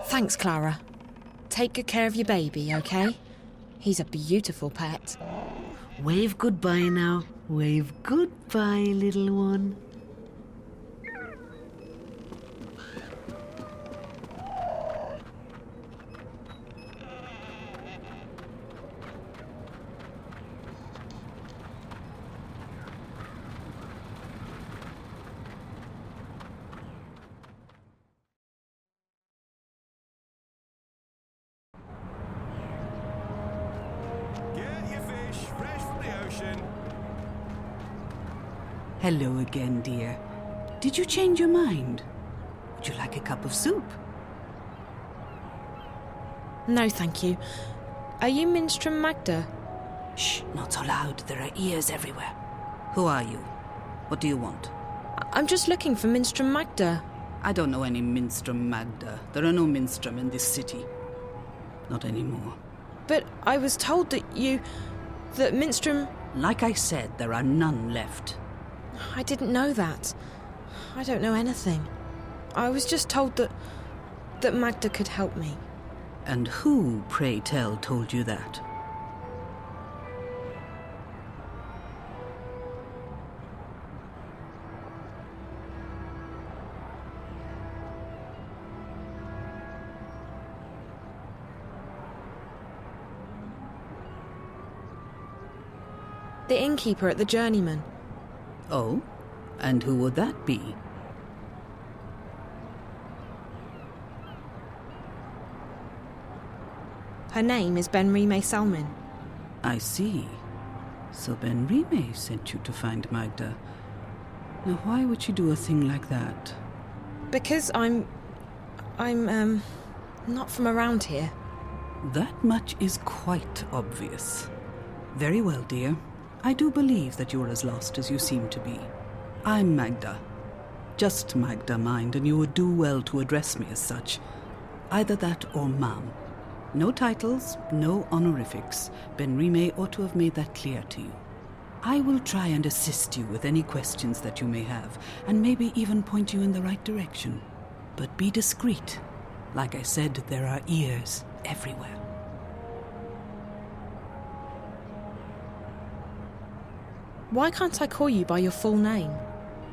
Thanks, Clara. Take good care of your baby, okay? He's a beautiful pet. Wave goodbye now. Wave goodbye, little one. Hello again, dear. Did you change your mind? Would you like a cup of soup? No, thank you. Are you Minstrel Magda? Shh, not so loud. There are ears everywhere. Who are you? What do you want? I'm just looking for Minstrel Magda. I don't know any Minstrel Magda. There are no Minstrel in this city. Not anymore. But I was told that Minstrel... Like I said, there are none left. I didn't know that. I don't know anything. I was just told that Magda could help me. And who, pray tell, told you that? The innkeeper at the Journeyman. Oh? And who would that be? Her name is Ben-Rime Salmin. I see. So Ben-Rime sent you to find Magda. Now why would she do a thing like that? Because I'm not from around here. That much is quite obvious. Very well, dear. I do believe that you're as lost as you seem to be. I'm Magda. Just Magda, mind, and you would do well to address me as such. Either that or ma'am. No titles, no honorifics. Ben-Rime ought to have made that clear to you. I will try and assist you with any questions that you may have, and maybe even point you in the right direction. But be discreet. Like I said, there are ears everywhere. Why can't I call you by your full name?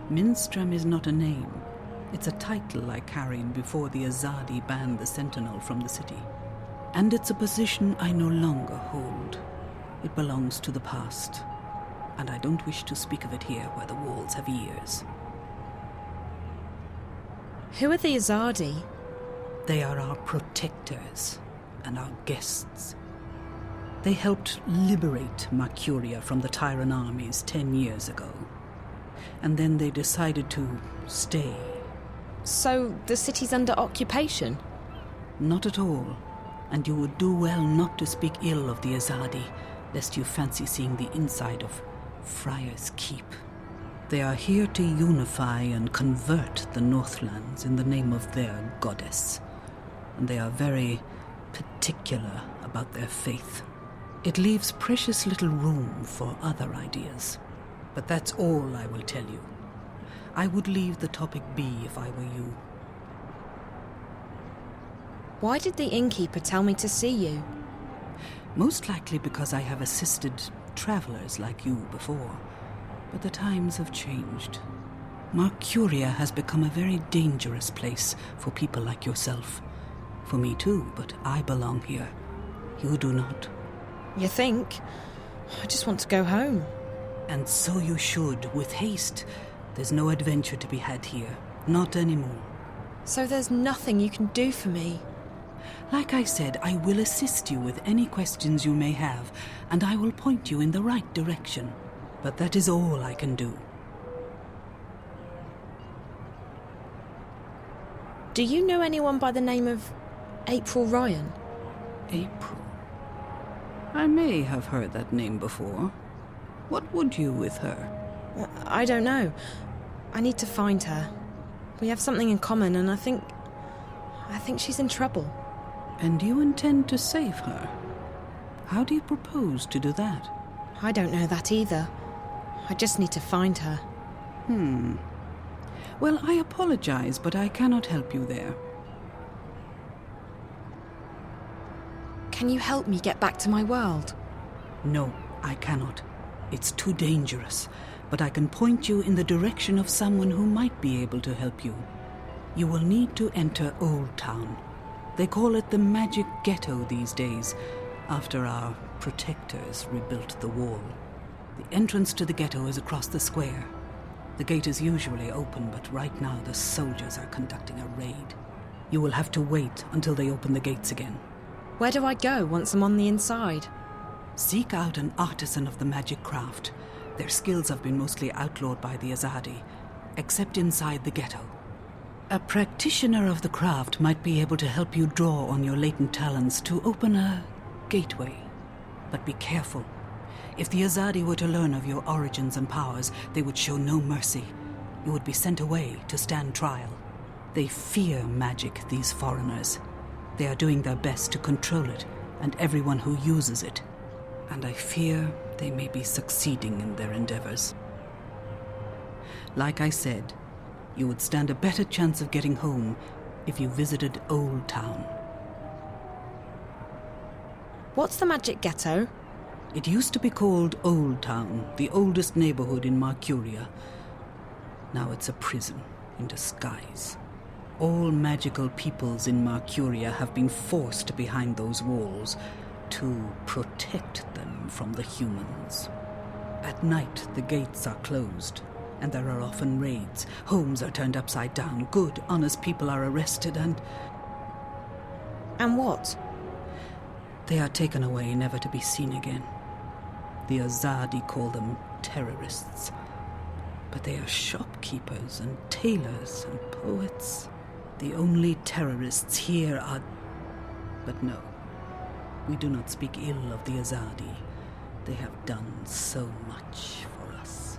Minstram is not a name. It's a title I carried before the Azadi banned the Sentinel from the city. And it's a position I no longer hold. It belongs to the past. And I don't wish to speak of it here where the walls have ears. Who are the Azadi? They are our protectors and our guests. They helped liberate Mercuria from the Tyran armies 10 years ago. And then they decided to stay. So the city's under occupation? Not at all. And you would do well not to speak ill of the Azadi, lest you fancy seeing the inside of Friar's Keep. They are here to unify and convert the Northlands in the name of their goddess. And they are very particular about their faith. It leaves precious little room for other ideas. But that's all I will tell you. I would leave the topic be if I were you. Why did the innkeeper tell me to see you? Most likely because I have assisted travelers like you before. But the times have changed. Marcuria has become a very dangerous place for people like yourself. For me too, but I belong here. You do not. You think? I just want to go home. And so you should, with haste. There's no adventure to be had here. Not anymore. So there's nothing you can do for me? Like I said, I will assist you with any questions you may have, and I will point you in the right direction. But that is all I can do. Do you know anyone by the name of April Ryan? April? I may have heard that name before. What would you with her? I don't know. I need to find her. We have something in common, and I think she's in trouble. And you intend to save her? How do you propose to do that? I don't know that either. I just need to find her. Well, I apologize, but I cannot help you there. Can you help me get back to my world? No, I cannot. It's too dangerous. But I can point you in the direction of someone who might be able to help you. You will need to enter Old Town. They call it the Magic Ghetto these days, after our protectors rebuilt the wall. The entrance to the ghetto is across the square. The gate is usually open, but right now the soldiers are conducting a raid. You will have to wait until they open the gates again. Where do I go once I'm on the inside? Seek out an artisan of the magic craft. Their skills have been mostly outlawed by the Azadi, except inside the ghetto. A practitioner of the craft might be able to help you draw on your latent talents to open a gateway. But be careful. If the Azadi were to learn of your origins and powers, they would show no mercy. You would be sent away to stand trial. They fear magic, these foreigners. They are doing their best to control it, and everyone who uses it. And I fear they may be succeeding in their endeavors. Like I said, you would stand a better chance of getting home if you visited Old Town. What's the Magic Ghetto? It used to be called Old Town, the oldest neighborhood in Marcuria. Now it's a prison in disguise. All magical peoples in Marcuria have been forced behind those walls to protect them from the humans. At night, the gates are closed, and there are often raids. Homes are turned upside down. Good, honest people are arrested and... And what? They are taken away, never to be seen again. The Azadi call them terrorists. But they are shopkeepers and tailors and poets. The only terrorists here are... But no, we do not speak ill of the Azadi. They have done so much for us.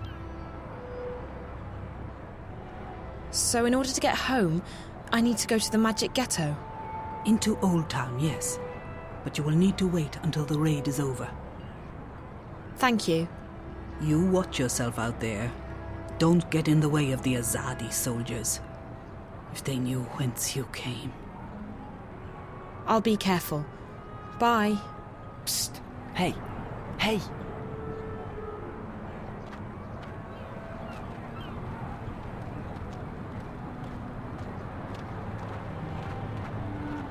So in order to get home, I need to go to the Magic Ghetto? Into Old Town, yes. But you will need to wait until the raid is over. Thank you. You watch yourself out there. Don't get in the way of the Azadi soldiers. If they knew whence you came. I'll be careful. Bye. Psst. Hey. Hey.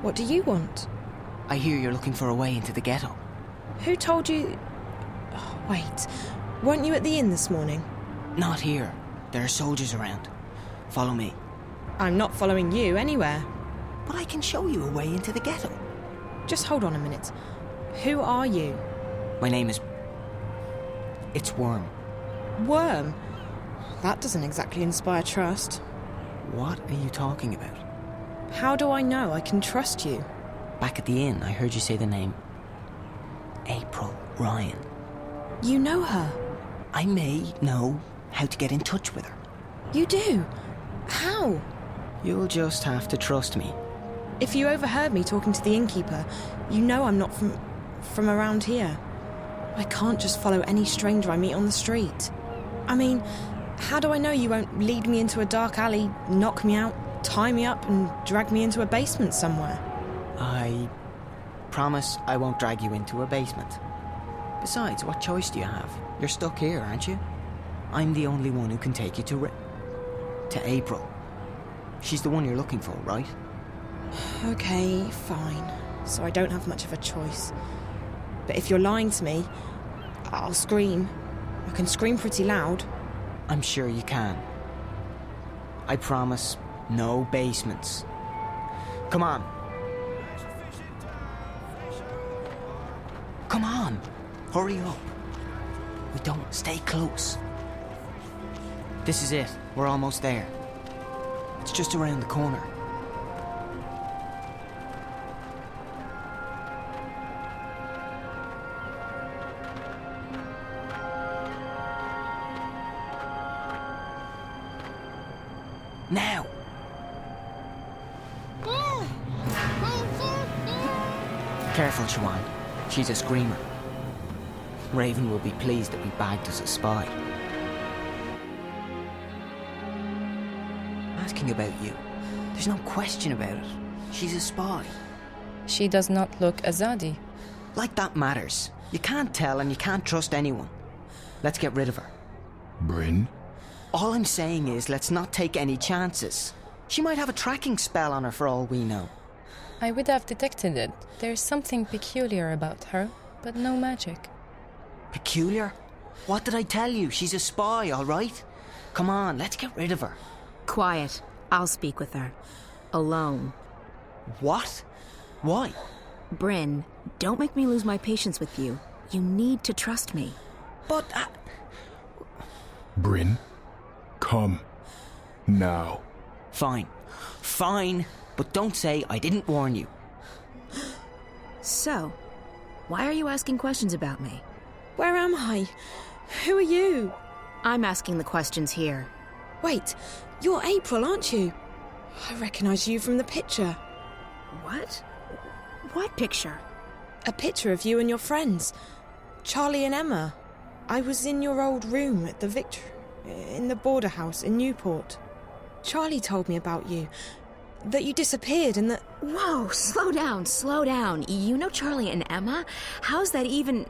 What do you want? I hear you're looking for a way into the ghetto. Who told you... Oh, wait. Weren't you at the inn this morning? Not here. There are soldiers around. Follow me. I'm not following you anywhere. But I can show you a way into the ghetto. Just hold on a minute. Who are you? My name is... It's Worm. Worm? That doesn't exactly inspire trust. What are you talking about? How do I know I can trust you? Back at the inn, I heard you say the name... April Ryan. You know her? I may know how to get in touch with her. You do? How? You'll just have to trust me. If you overheard me talking to the innkeeper, you know I'm not from... from around here. I can't just follow any stranger I meet on the street. I mean, how do I know you won't lead me into a dark alley, knock me out, tie me up and drag me into a basement somewhere? I promise I won't drag you into a basement. Besides, what choice do you have? You're stuck here, aren't you? I'm the only one who can take you to April. She's the one you're looking for, right? Okay, fine. So I don't have much of a choice. But if you're lying to me, I'll scream. I can scream pretty loud. I'm sure you can. I promise, no basements. Come on. Come on. Hurry up. We don't stay close. This is it. We're almost there. It's just around the corner. Now! Careful, Siobhan. She's a screamer. Raven will be pleased that we bagged us a spy. Asking about you. There's no question about it. She's a spy. She does not look Azadi. Like that matters. You can't tell and you can't trust anyone. Let's get rid of her. Bryn? All I'm saying is let's not take any chances. She might have a tracking spell on her for all we know. I would have detected it. There's something peculiar about her, but no magic. Peculiar? What did I tell you? She's a spy, all right? Come on, let's get rid of her. Quiet. I'll speak with her. Alone. What? Why? Bryn, don't make me lose my patience with you. You need to trust me. But Bryn, come. Now. Fine. Fine. But don't say I didn't warn you. So, why are you asking questions about me? Where am I? Who are you? I'm asking the questions here. Wait, you're April, aren't you? I recognise you from the picture. What? What picture? A picture of you and your friends. Charlie and Emma. I was in your old room at the in the border house in Newport. Charlie told me about you. That you disappeared and that... Whoa, slow down, slow down. You know Charlie and Emma? How's that even...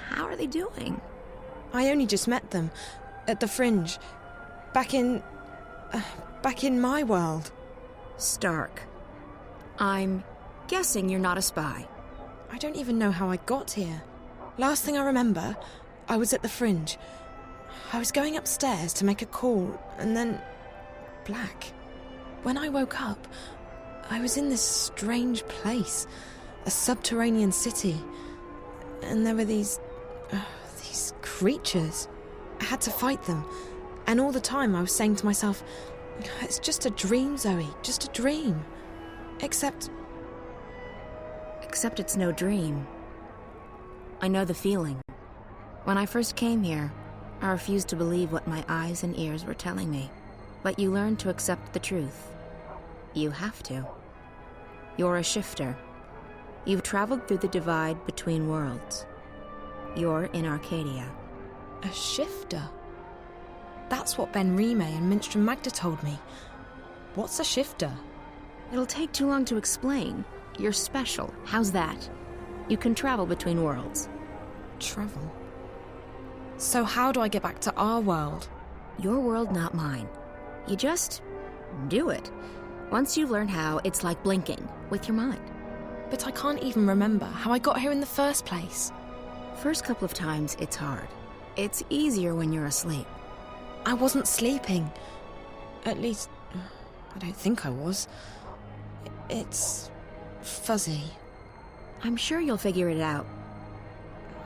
How are they doing? I only just met them. At the Fringe. Back in my world. Stark. I'm guessing you're not a spy. I don't even know how I got here. Last thing I remember, I was at the Fringe. I was going upstairs to make a call, and then... black. When I woke up, I was in this strange place. A subterranean city. And there were these creatures. I had to fight them. And all the time I was saying to myself, it's just a dream, Zoe, just a dream. Except it's no dream. I know the feeling. When I first came here, I refused to believe what my eyes and ears were telling me. But you learn to accept the truth. You have to. You're a shifter. You've traveled through the divide between worlds. You're in Arcadia. A shifter? That's what Ben Rime and Minstrom Magda told me. What's a shifter? It'll take too long to explain. You're special. How's that? You can travel between worlds. Travel? So how do I get back to our world? Your world, not mine. You just do it. Once you learn how, it's like blinking with your mind. But I can't even remember how I got here in the first place. First couple of times, it's hard. It's easier when you're asleep. I wasn't sleeping. At least, I don't think I was. It's fuzzy. I'm sure you'll figure it out.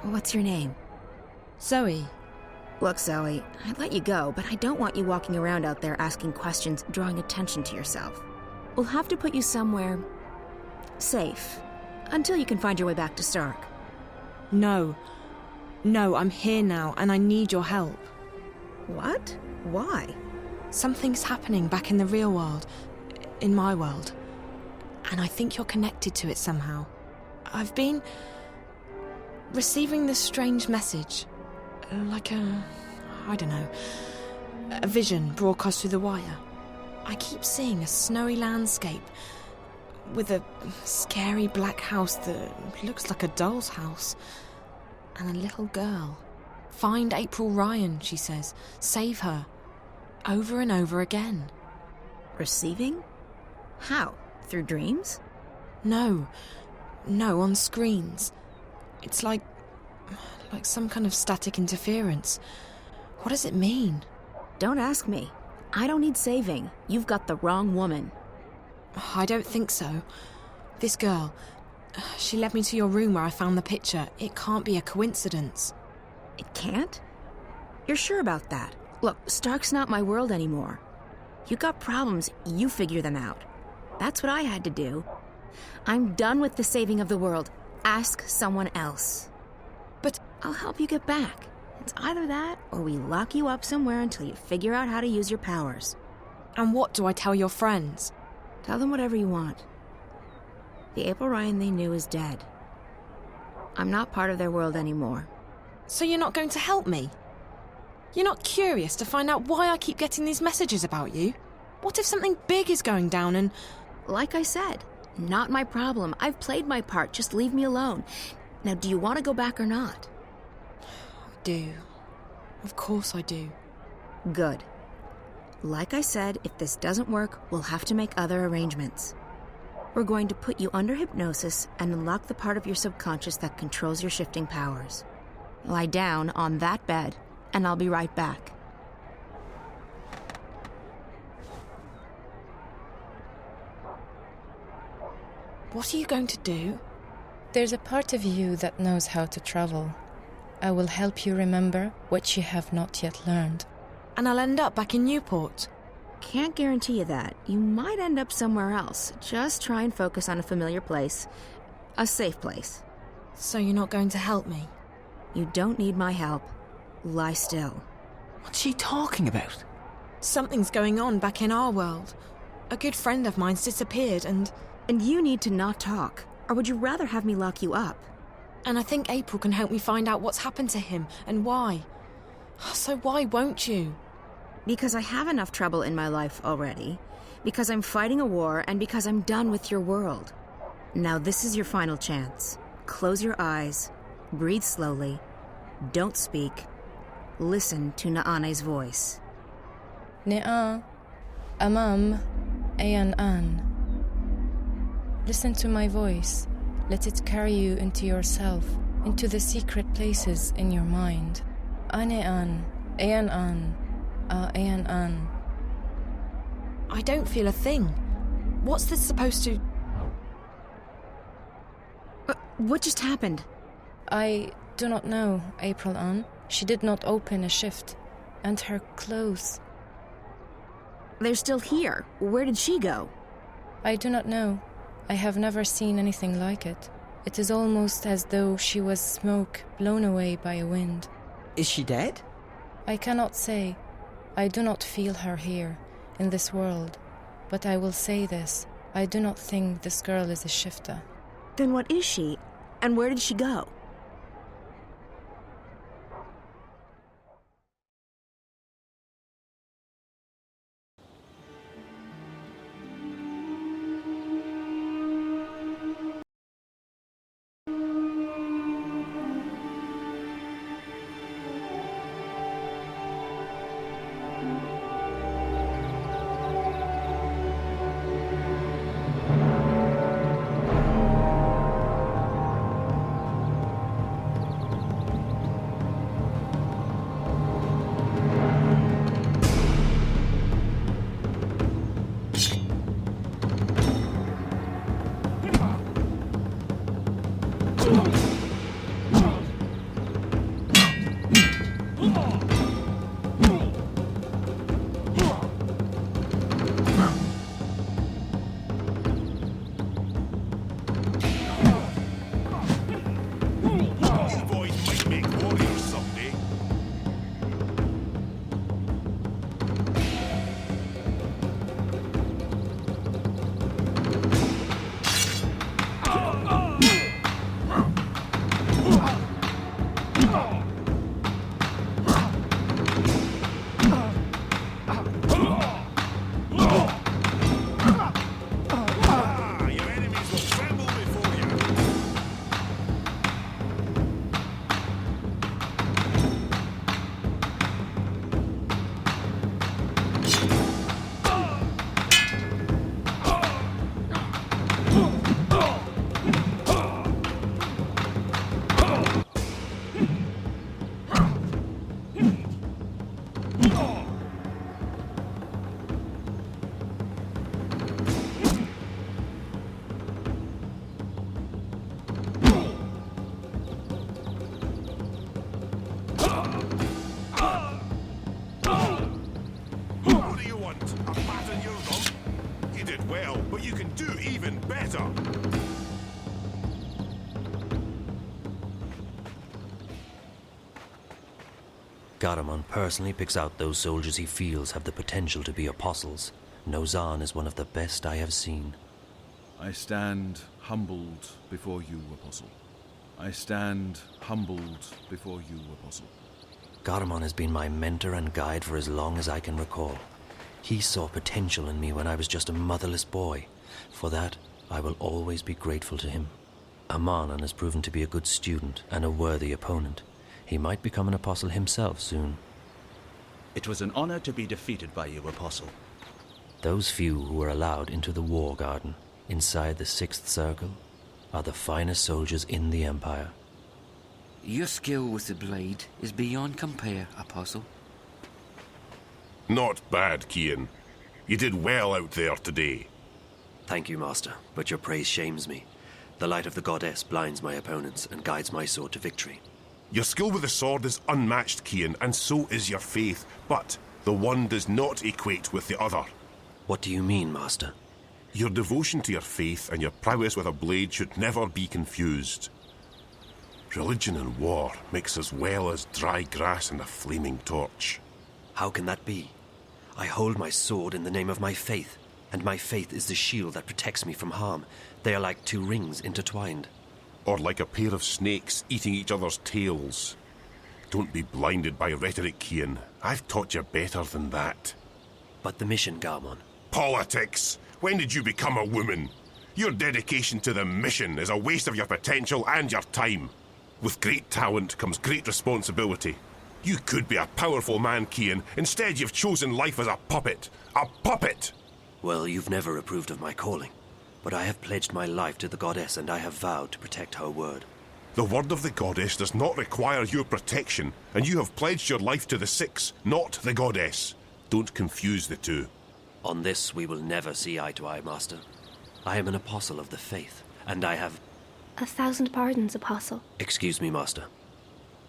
What's your name? Zoe. Look, Zoe, I'd let you go, but I don't want you walking around out there asking questions, drawing attention to yourself. We'll have to put you somewhere safe, until you can find your way back to Stark. No, I'm here now, and I need your help. What? Why? Something's happening back in the real world, in my world, and I think you're connected to it somehow. I've been receiving this strange message. Like I don't know, a vision broadcast through the wire. I keep seeing a snowy landscape with a scary black house that looks like a doll's house. And a little girl. Find April Ryan, she says. Save her. Over and over again. Receiving? How? Through dreams? No, on screens. It's like some kind of static interference. What does it mean? Don't ask me. I don't need saving. You've got the wrong woman. I don't think so. This girl, she led me to your room where I found the picture. It can't be a coincidence. It can't? You're sure about that? Look, Stark's not my world anymore. You got problems, you figure them out. That's what I had to do. I'm done with the saving of the world. Ask someone else. But I'll help you get back. It's either that, or we lock you up somewhere until you figure out how to use your powers. And what do I tell your friends? Tell them whatever you want. The April Ryan they knew is dead. I'm not part of their world anymore. So you're not going to help me? You're not curious to find out why I keep getting these messages about you? What if something big is going down and... Like I said, not my problem. I've played my part. Just leave me alone. Now, do you want to go back or not? I do. Of course I do. Good. Like I said, if this doesn't work, we'll have to make other arrangements. We're going to put you under hypnosis and unlock the part of your subconscious that controls your shifting powers. Lie down on that bed, and I'll be right back. What are you going to do? There's a part of you that knows how to travel. I will help you remember what you have not yet learned. And I'll end up back in Newport. Can't guarantee you that. You might end up somewhere else. Just try and focus on a familiar place. A safe place. So you're not going to help me? You don't need my help. Lie still. What's she talking about? Something's going on back in our world. A good friend of mine's disappeared and... And you need to not talk. Or would you rather have me lock you up? And I think April can help me find out what's happened to him and why. So why won't you? Because I have enough trouble in my life already. Because I'm fighting a war and because I'm done with your world. Now this is your final chance. Close your eyes. Breathe slowly. Don't speak. Listen to Naane's voice. Ne'a, Amam, Ayan. Listen to my voice. Let it carry you into yourself, into the secret places in your mind. Ane'an, Ayan, Ayan. I don't feel a thing. What's this supposed to... What just happened? I do not know, April Ann. She did not open a shift. And her clothes... They're still here. Where did she go? I do not know. I have never seen anything like it. It is almost as though she was smoke blown away by a wind. Is she dead? I cannot say. I do not feel her here, in this world. But I will say this. I do not think this girl is a shifter. Then what is she? And where did she go? but you can do even better. Garamond personally picks out those soldiers he feels have the potential to be apostles. Nozan is one of the best I have seen. I stand humbled before you, Apostle. I stand humbled before you, Apostle. Garamond has been my mentor and guide for as long as I can recall. He saw potential in me when I was just a motherless boy. For that, I will always be grateful to him. Amanan has proven to be a good student and a worthy opponent. He might become an apostle himself soon. It was an honor to be defeated by you, Apostle. Those few who were allowed into the war garden, inside the Sixth Circle, are the finest soldiers in the Empire. Your skill with the blade is beyond compare, Apostle. Not bad, Kian. You did well out there today. Thank you, Master, but your praise shames me. The light of the goddess blinds my opponents and guides my sword to victory. Your skill with the sword is unmatched, Kian, and so is your faith, but the one does not equate with the other. What do you mean, Master? Your devotion to your faith and your prowess with a blade should never be confused. Religion and war mix as well as dry grass and a flaming torch. How can that be? I hold my sword in the name of my faith, and my faith is the shield that protects me from harm. They are like two rings intertwined. Or like a pair of snakes eating each other's tails. Don't be blinded by rhetoric, Kian. I've taught you better than that. But the mission, Garmon. Politics! When did you become a woman? Your dedication to the mission is a waste of your potential and your time. With great talent comes great responsibility. You could be a powerful man, Kian. Instead, you've chosen life as a puppet. A puppet! Well, you've never approved of my calling. But I have pledged my life to the goddess, and I have vowed to protect her word. The word of the goddess does not require your protection, and you have pledged your life to the Six, not the goddess. Don't confuse the two. On this, we will never see eye to eye, Master. I am an apostle of the faith, and I have... 1,000 pardons, Apostle. Excuse me, Master.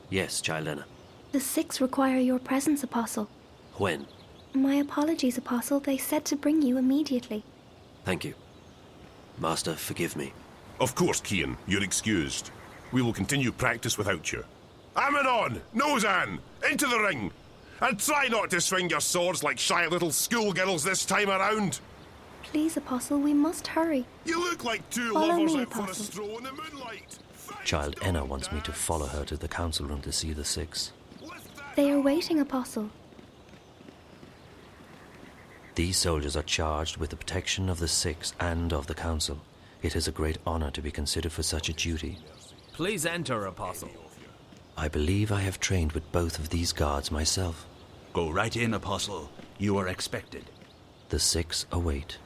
Yes, Childena. The Six require your presence, Apostle. When? My apologies, Apostle. They said to bring you immediately. Thank you. Master, forgive me. Of course, Kian. You're excused. We will continue practice without you. Amanon! Nozan! Into the ring! And try not to swing your swords like shy little schoolgirls this time around! Please, Apostle, we must hurry. You look like two Follow lovers me, out for a Apostle. stroll in the moonlight! Child Enna wants me to follow her to the council room to see the Six. They are waiting, Apostle. These soldiers are charged with the protection of the Six and of the council. It is a great honor to be considered for such a duty. Please enter, Apostle. I believe I have trained with both of these guards myself. Go right in, Apostle. You are expected. The Six await.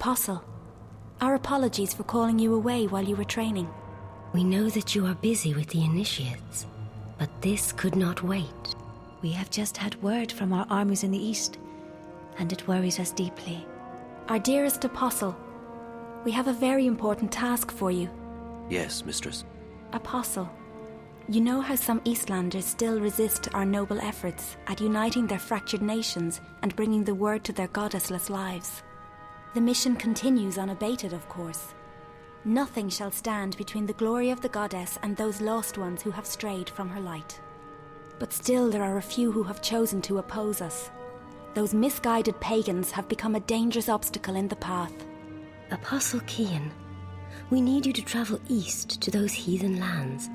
Apostle, our apologies for calling you away while you were training. We know that you are busy with the initiates, but this could not wait. We have just had word from our armies in the east, and it worries us deeply. Our dearest Apostle, we have a very important task for you. Yes, Mistress. Apostle, you know how some Eastlanders still resist our noble efforts at uniting their fractured nations and bringing the word to their goddessless lives. The mission continues unabated, of course. Nothing shall stand between the glory of the goddess and those lost ones who have strayed from her light. But still there are a few who have chosen to oppose us. Those misguided pagans have become a dangerous obstacle in the path. Apostle Kian, we need you to travel east to those heathen lands,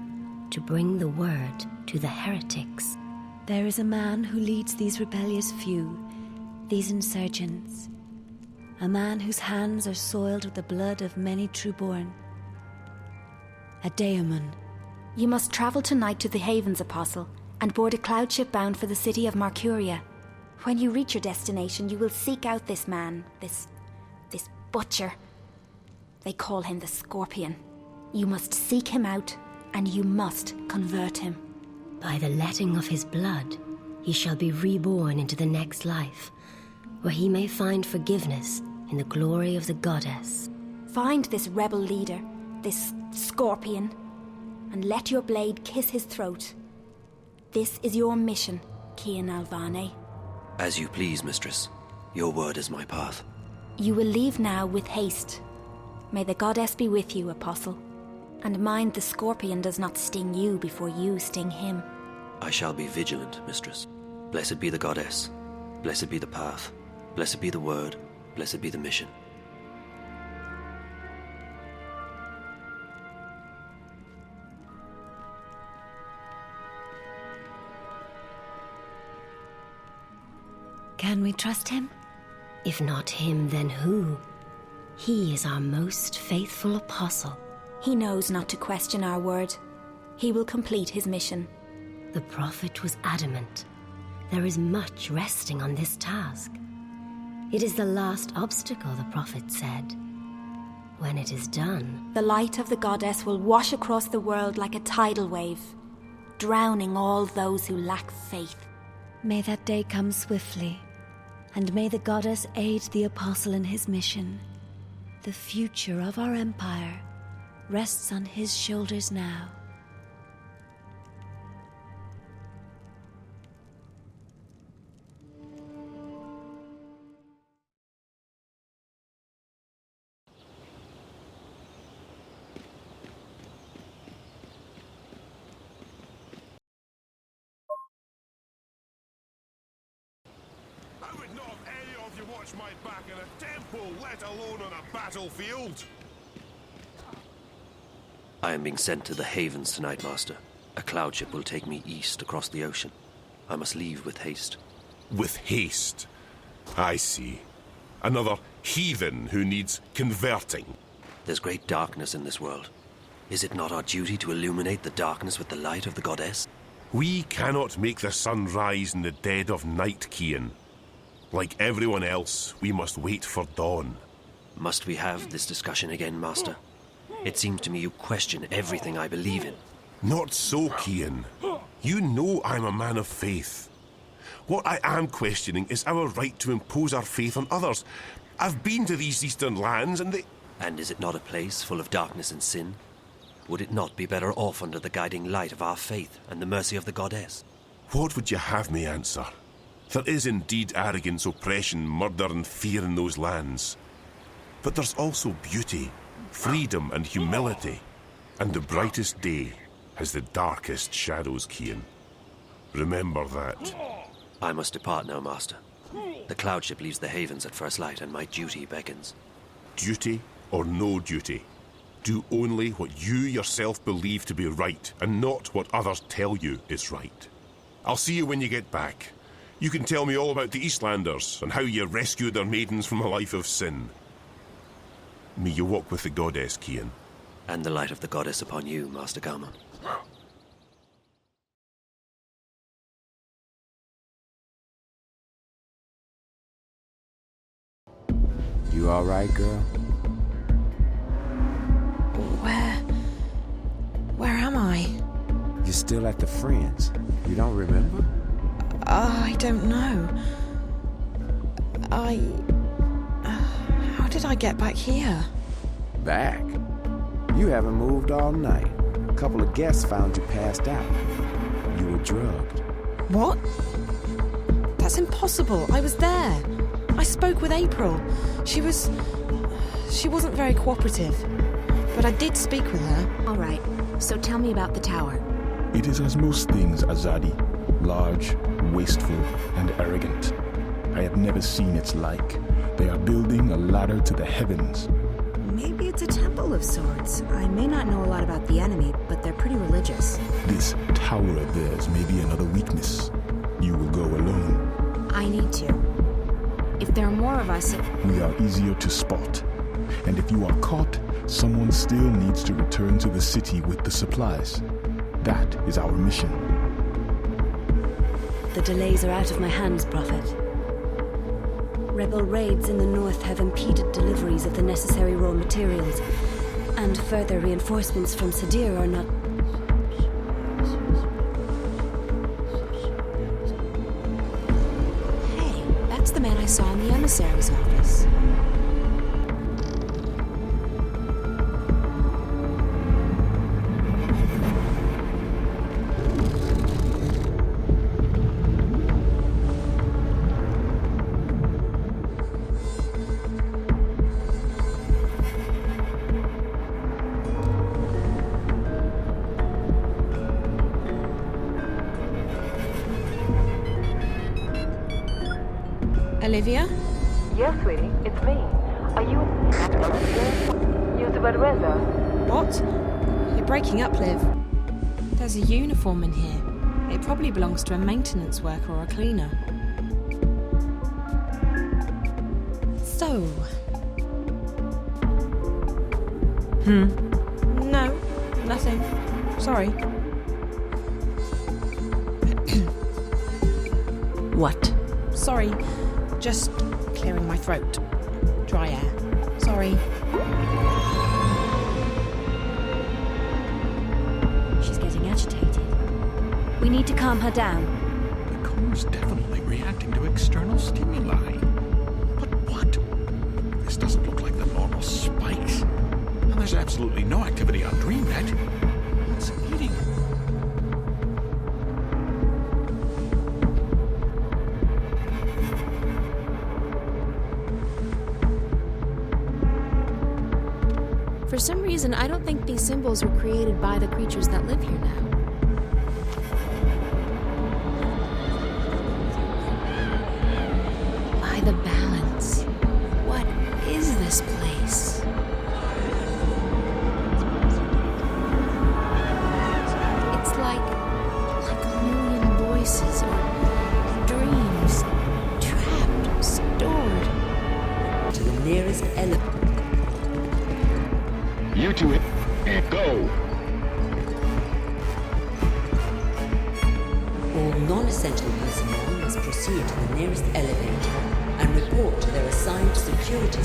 to bring the word to the heretics. There is a man who leads these rebellious few, these insurgents. A man whose hands are soiled with the blood of many trueborn. A daemon. You must travel tonight to the Havens, Apostle, and board a cloud ship bound for the city of Marcuria. When you reach your destination, you will seek out this man, this butcher. They call him the Scorpion. You must seek him out, and you must convert him. By the letting of his blood, he shall be reborn into the next life, where he may find forgiveness in the glory of the goddess. Find this rebel leader, this scorpion, and let your blade kiss his throat. This is your mission, Cian Alvane. As you please, mistress. Your word is my path. You will leave now with haste. May the goddess be with you, Apostle. And mind the scorpion does not sting you before you sting him. I shall be vigilant, mistress. Blessed be the goddess. Blessed be the path. Blessed be the word. Blessed be the mission. Can we trust him? If not him, then who? He is our most faithful apostle. He knows not to question our word. He will complete his mission. The prophet was adamant. There is much resting on this task. It is the last obstacle, the prophet said. When it is done, the light of the goddess will wash across the world like a tidal wave, drowning all those who lack faith. May that day come swiftly, and may the goddess aid the apostle in his mission. The future of our empire rests on his shoulders now. My back in a temple, let alone on a battlefield. I am being sent to the havens tonight, Master. A cloud ship will take me east across the ocean. I must leave with haste. With haste? I see. Another heathen who needs converting. There's great darkness in this world. Is it not our duty to illuminate the darkness with the light of the goddess? We cannot make the sun rise in the dead of night, Cian. Like everyone else, we must wait for dawn. Must we have this discussion again, Master? It seems to me you question everything I believe in. Not so, Cian. You know I'm a man of faith. What I am questioning is our right to impose our faith on others. I've been to these eastern lands and they... And is it not a place full of darkness and sin? Would it not be better off under the guiding light of our faith and the mercy of the goddess? What would you have me answer? There is indeed arrogance, oppression, murder and fear in those lands. But there's also beauty, freedom and humility. And the brightest day has the darkest shadows, Cian. Remember that. I must depart now, Master. The cloud ship leaves the havens at first light and my duty beckons. Duty or no duty? Do only what you yourself believe to be right and not what others tell you is right. I'll see you when you get back. You can tell me all about the Eastlanders and how you rescued their maidens from a life of sin. May you walk with the goddess, Cian. And the light of the goddess upon you, Master Galman. You all right, girl? Where am I? You're still at the Friends. You don't remember? I don't know. How did I get back here? Back? You haven't moved all night. A couple of guests found you passed out. You were drugged. What? That's impossible. I was there. I spoke with April. She wasn't very cooperative. But I did speak with her. All right. So tell me about the tower. It is as most things, Azadi. Large, wasteful, and arrogant. I have never seen its like. They are building a ladder to the heavens. Maybe it's a temple of sorts. I may not know a lot about the enemy, but they're pretty religious. This tower of theirs may be another weakness. You will go alone. I need to. If there are more of us... We are easier to spot. And if you are caught, someone still needs to return to the city with the supplies. That is our mission. The delays are out of my hands, Prophet. Rebel raids in the north have impeded deliveries of the necessary raw materials, and further reinforcements from Sadir are not men I saw in the emissary's office. Olivia? Yes, sweetie, it's me. Are you Use the word Reza? What? You're breaking up, Liv. There's a uniform in here. It probably belongs to a maintenance worker or a cleaner. So... No, nothing. Sorry. What? Sorry. Just clearing my throat. Dry air. Sorry. She's getting agitated. We need to calm her down. The core's definitely reacting to external stimuli. But what? This doesn't look like the normal spikes. And there's absolutely no activity on DreamNet. What's eating? For some reason, I don't think these symbols were created by the creatures that live here now. By the balance. What is this place? It's like a million voices or dreams, trapped, stored. To the nearest element. You to it, and go! All non-essential personnel must proceed to the nearest elevator and report to their assigned security